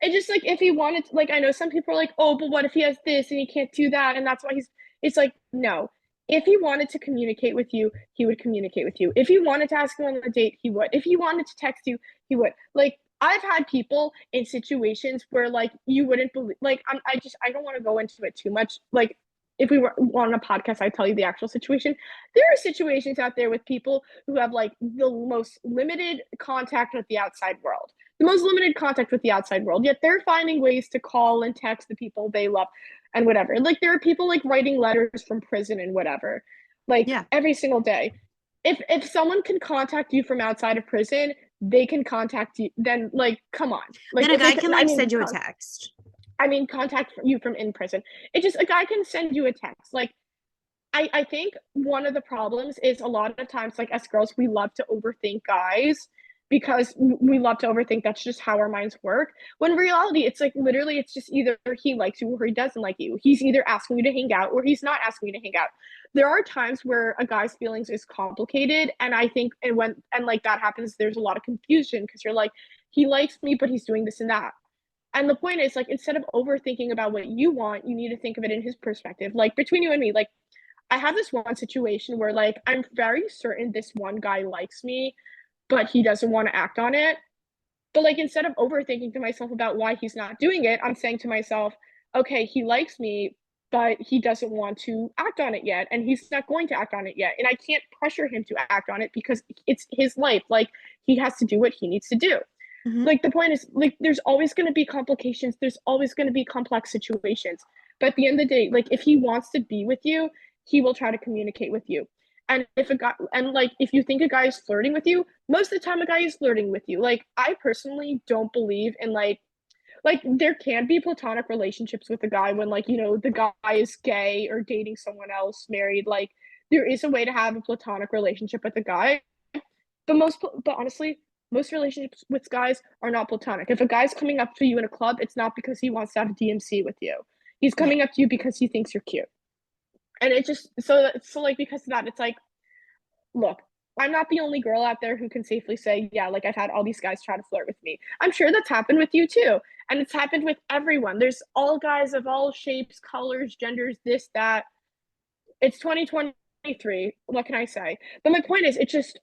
It just like if he wanted, like I know some people are like, oh, but what if he has this and he can't do that, and that's why he's. It's like no. If he wanted to communicate with you, he would communicate with you. If he wanted to ask you on a date, he would. If he wanted to text you, he would. Like I've had people in situations where like you wouldn't believe. Like I don't want to go into it too much. Like if we were on a podcast, I'd tell you the actual situation. There are situations out there with people who have like the most limited contact with the outside world, the most limited contact with the outside world, yet they're finding ways to call and text the people they love and whatever. Like there are people like writing letters from prison and whatever, like
Yeah.
every single day. If someone can contact you from outside of prison, they can contact you. Then like, come on, like
Then a
if they
guy
can,
can like send you a text.
I mean, contact you from in prison. It just a guy can send you a text. Like I think one of the problems is a lot of times, like as girls, we love to overthink guys because we love to overthink. That's just how our minds work. When in reality, it's like literally, it's just either he likes you or he doesn't like you. He's either asking you to hang out or he's not asking you to hang out. There are times where a guy's feelings is complicated, and I think, and like that happens, there's a lot of confusion because you're like, he likes me, but he's doing this and that. And the point is, like, instead of overthinking about what you want, you need to think of it in his perspective. Like between you and me, like I have this one situation where like I'm very certain this one guy likes me, but he doesn't want to act on it. But like instead of overthinking to myself about why he's not doing it, I'm saying to myself, okay, he likes me, but he doesn't want to act on it yet, and he's not going to act on it yet. And I can't pressure him to act on it because it's his life. Like he has to do what he needs to do.
Mm-hmm.
Like the point is like there's always going to be complications, there's always going to be complex situations, but at the end of the day, like if he wants to be with you, he will try to communicate with you. And if a guy, and like if you think a guy is flirting with you, most of the time a guy is flirting with you. Like I personally don't believe in like there can be platonic relationships with a guy when like the guy is gay or dating someone else, married. Like there is a way to have a platonic relationship with a guy, but honestly, most relationships with guys are not platonic. If a guy's coming up to you in a club, it's not because he wants to have a DMC with you. He's
Yeah.
coming up to you because he thinks you're cute. And it just so like because of that, it's like, look, I'm not the only girl out there who can safely say, yeah, like I've had all these guys try to flirt with me. I'm sure that's happened with you too. And it's happened with everyone. There's all guys of all shapes, colors, genders, this, that. It's 2023. What can I say? But my point is, it's just,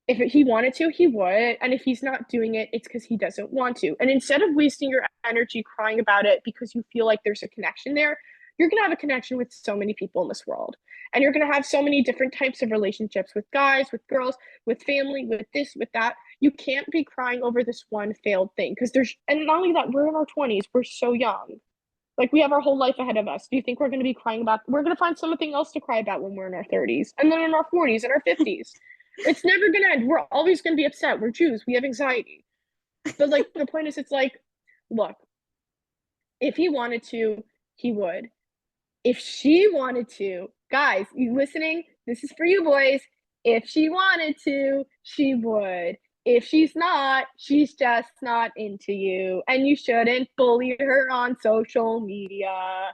if he wanted to, he would. And if he's not doing it, it's because he doesn't want to. And instead of wasting your energy crying about it because you feel like there's a connection there, you're going to have a connection with so many people in this world. And you're going to have so many different types of relationships with guys, with girls, with family, with this, with that. You can't be crying over this one failed thing because and not only that, we're in our 20s, we're so young. Like, we have our whole life ahead of us. Do you think we're going to be crying about, we're going to find something else to cry about when we're in our 30s and then in our 40s and our 50s? It's never going to end. We're always going to be upset. We're Jews. We have anxiety. But like, the point is, it's like, look, if he wanted to, he would. If she wanted to, guys, you listening? This is for you boys. If she wanted to, she would. If she's not, she's just not into you. And you shouldn't bully her on social media.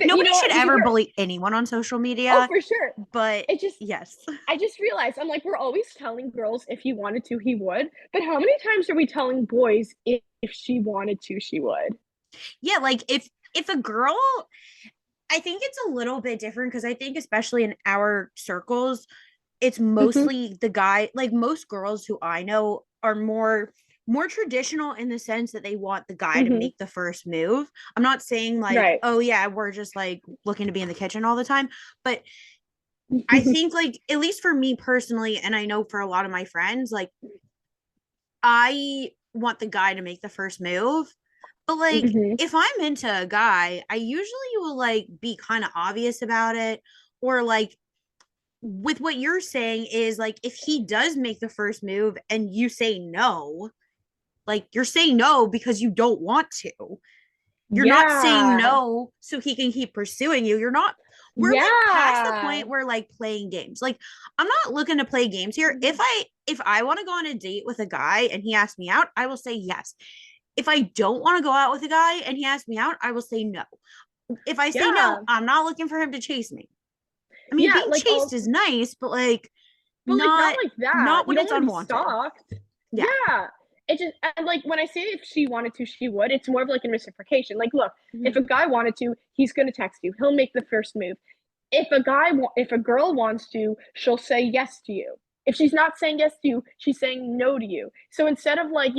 Nobody should ever bully anyone on social media.
Oh, for sure.
But
it just,
yes.
I just realized, I'm like, we're always telling girls if he wanted to, he would. But how many times are we telling boys if she wanted to, she would?
Yeah, like if a girl, I think it's a little bit different because I think especially in our circles, it's mostly the guy, like most girls who I know are more traditional in the sense that they want the guy to make the first move. I'm not saying like,
right.
oh yeah, we're just like looking to be in the kitchen all the time, but I think like at least for me personally, and I know for a lot of my friends, like I want the guy to make the first move. But like if I'm into a guy, I usually will like be kind of obvious about it, or like with what you're saying is like if he does make the first move and you say no, like you're saying no because you don't want to. You're not saying no so he can keep pursuing you. You're not, we're like past the point where like playing games. Like I'm not looking to play games here. If I want to go on a date with a guy and he asks me out, I will say yes. If I don't want to go out with a guy and he asks me out, I will say no. If I say no, I'm not looking for him to chase me. I mean, being
like
chased is nice, but like
not like that.
Not when
you
it's unwanted.
Yeah. It just, and like when I say if she wanted to, she would. It's more of like in reciprocation. Like, look, if a guy wanted to, he's gonna text you. He'll make the first move. If a girl wants to, she'll say yes to you. If she's not saying yes to you, she's saying no to you. So instead of like,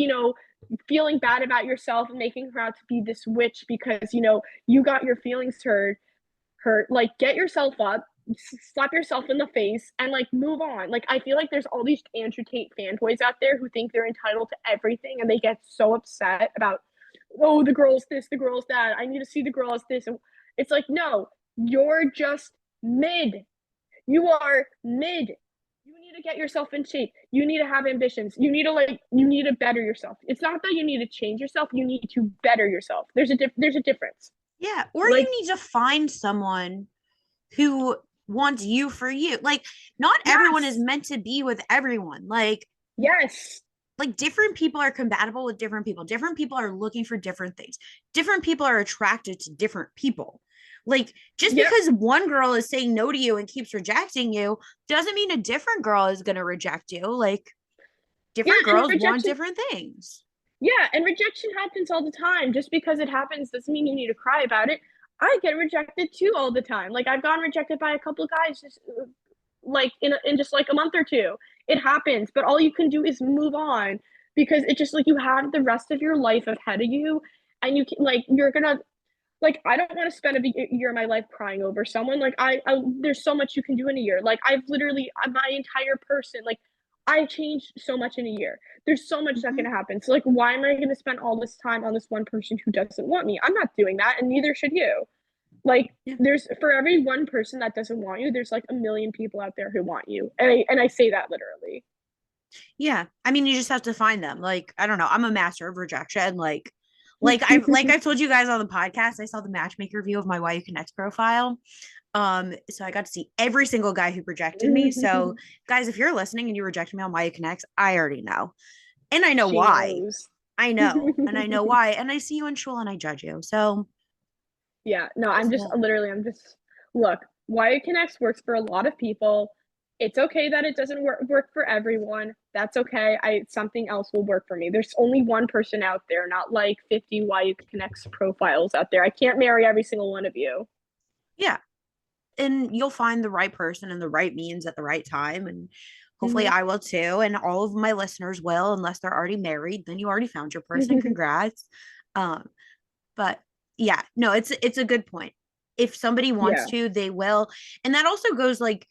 feeling bad about yourself and making her out to be this witch because you got your feelings hurt, like get yourself up, slap yourself in the face, and like move on. Like I feel like there's all these Andrew Tate fanboys out there who think they're entitled to everything, and they get so upset about, oh, the girl's this, the girl's that. I need to see the girl as this. It's like, no, you're just mid. You are mid. You need to get yourself in shape. You need to have ambitions. You need to better yourself. It's not that you need to change yourself. You need to better yourself. There's a difference.
Yeah, or like, you need to find someone who wants you for you. Like not everyone is meant to be with everyone. Like like different people are compatible with different people. Different people are looking for different things. Different people are attracted to different people. Like just because one girl is saying no to you and keeps rejecting you doesn't mean a different girl is going to reject you. Like different girls want different things.
Yeah, and rejection happens all the time. Just because it happens doesn't mean you need to cry about it. I get rejected too all the time. Like I've gotten rejected by a couple of guys just like in just like a month or two. It happens, but all you can do is move on because it's just like you have the rest of your life ahead of you, and you can, like you're gonna, like I don't want to spend a year of my life crying over someone. Like I there's so much you can do in a year. Like I've literally my entire person, like I changed so much in a year. There's so much that can happen. So like, why am I going to spend all this time on this one person who doesn't want me? I'm not doing that, and neither should you. Like, there's for every one person that doesn't want you, there's like a million people out there who want you, and I say that literally.
Yeah, I mean, you just have to find them. Like, I don't know. I'm a master of rejection. I've told you guys on the podcast, I saw the matchmaker view of my Why You Connect profile. So I got to see every single guy who rejected me. So guys, if you're listening and you reject me on Why You Connect, I already know. And I know why.
Knows.
I know. And I know why. And I see you in shul and I judge you. So
yeah, no, I'm just look, Why You Connect works for a lot of people. It's okay that it doesn't work for everyone. That's okay. Something else will work for me. There's only one person out there, not like 50 YU Connects profiles out there. I can't marry every single one of you.
Yeah. And you'll find the right person and the right means at the right time. And hopefully
Mm-hmm.
I will too. And all of my listeners will, unless they're already married. Then you already found your person. Congrats. Um, but yeah, no, it's a good point. If somebody wants
Yeah.
to, they will. And that also goes like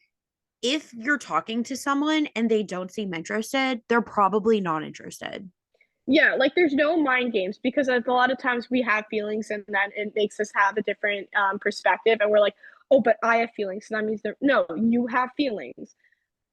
if you're talking to someone and they don't seem interested, they're probably not interested.
Yeah, like there's no mind games because a lot of times we have feelings and then it makes us have a different perspective and we're like, oh, but I have feelings. So that means no, you have feelings.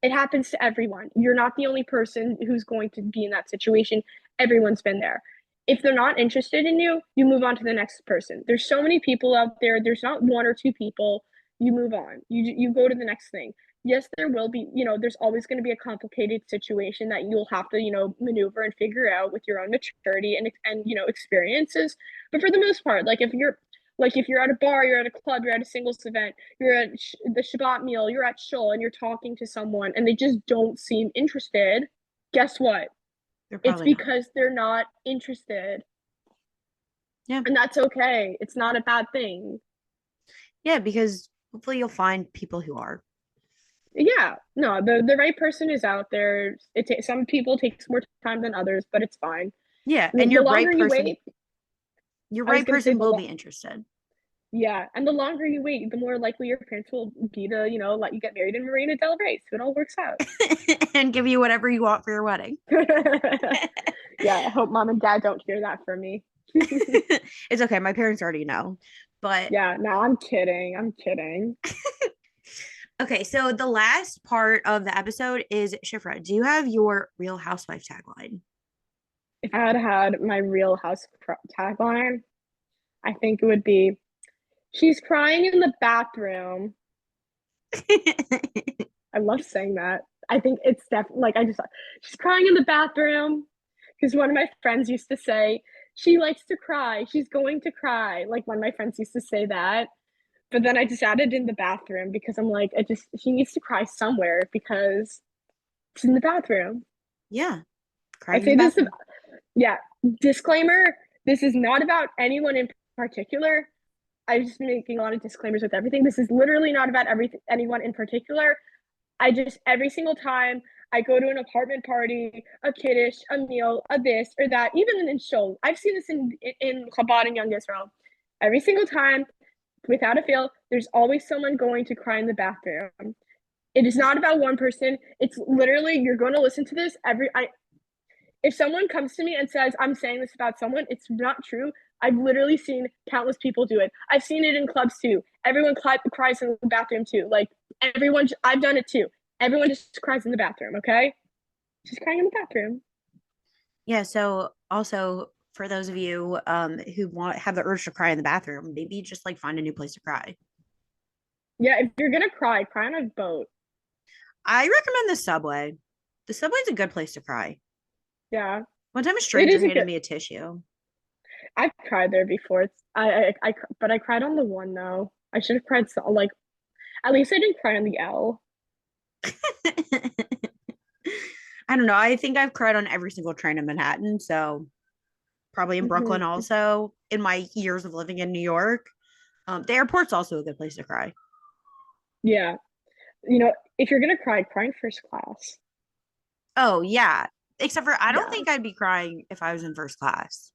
It happens to everyone. You're not the only person who's going to be in that situation. Everyone's been there. If they're not interested in you, you move on to the next person. There's so many people out there. There's not one or two people. You move on. You go to the next thing. Yes, there will be, there's always going to be a complicated situation that you'll have to, maneuver and figure out with your own maturity and experiences. But for the most part, like if you're at a bar, you're at a club, you're at a singles event, you're at the Shabbat meal, you're at shul, and you're talking to someone, and they just don't seem interested. Guess what?
They're
It's
probably not.
because they're not interested,
Yeah.
and that's okay. It's not a bad thing.
Yeah, because hopefully you'll find people who are.
Yeah, no, the right person is out there. Some people takes more time than others, but it's fine.
Yeah,
The,
and
the longer you wait,
your
I was
right
gonna say
person will be interested.
yeah, and the longer you wait, the more likely your parents will be to, let you get married in Marina Del Rey. So it all works out.
And give you whatever you want for your wedding.
Yeah, I hope mom and dad don't hear that from me.
It's okay. My parents already know. But
Yeah, no, I'm kidding. I'm kidding.
okay, so the last part of the episode is Shifra. Do you have your Real Housewife tagline?
If I had had my Real House tagline, I think it would be, she's crying in the bathroom. I love saying that. I think it's definitely like I just she's crying in the bathroom because one of my friends used to say she likes to cry. She's going to cry. Like one of my friends used to say that. But then I just added in the bathroom because I'm like, she needs to cry somewhere because she's in the bathroom.
Yeah,
I
crying in the
say this,
bathroom.
yeah, disclaimer, this is not about anyone in particular. I'm just making a lot of disclaimers with everything. This is literally not about anyone in particular. Every single time I go to an apartment party, a kiddish, a meal, a this or that, even in shows, I've seen this in Chabad and Young Israel. Every single time, without a fail, there's always someone going to cry in the bathroom. It is not about one person. It's literally you're going to listen to this if someone comes to me and says I'm saying this about someone, it's not true. I've literally seen countless people do it. I've seen it in clubs too. Everyone cries in the bathroom too. Like I've done it too. Everyone just cries in the bathroom. Okay, just crying in the bathroom.
Yeah, so also for those of you who want have the urge to cry in the bathroom, maybe just like find a new place to cry.
Yeah, if you're gonna cry, cry on a boat.
I recommend the subway. The subway's a good place to cry.
Yeah,
One time a
it
stranger
is a
handed
good.
me a tissue.
I've cried there before. But I cried on the one though. I should have cried like at least I didn't cry on the L.
I don't know. I think I've cried on every single train in Manhattan, so probably in Brooklyn
Mm-hmm.
also in my years of living in New York. The airport's also a good place to cry.
Yeah, if you're gonna cry, cry in first class.
Oh yeah, except for I don't
Yeah.
think I'd be crying if I was in first class.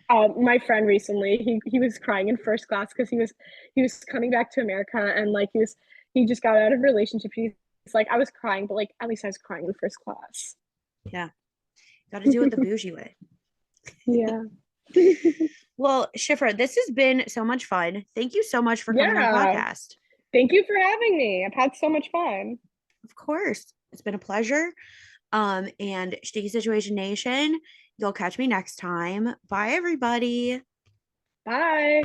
My friend recently, he was crying in first class because he was coming back to America and like he just got out of a relationship. He's like, I was crying, but like at least I was crying in first class.
Yeah, got to do it the bougie way.
Yeah.
Well, Shifra, this has been so much fun. Thank you so much for coming on the
Yeah.
podcast.
Thank you for having me. I've had so much fun.
Of course, it's been a pleasure. And Sticky Situation Nation, you'll catch me next time. Bye, everybody.
Bye.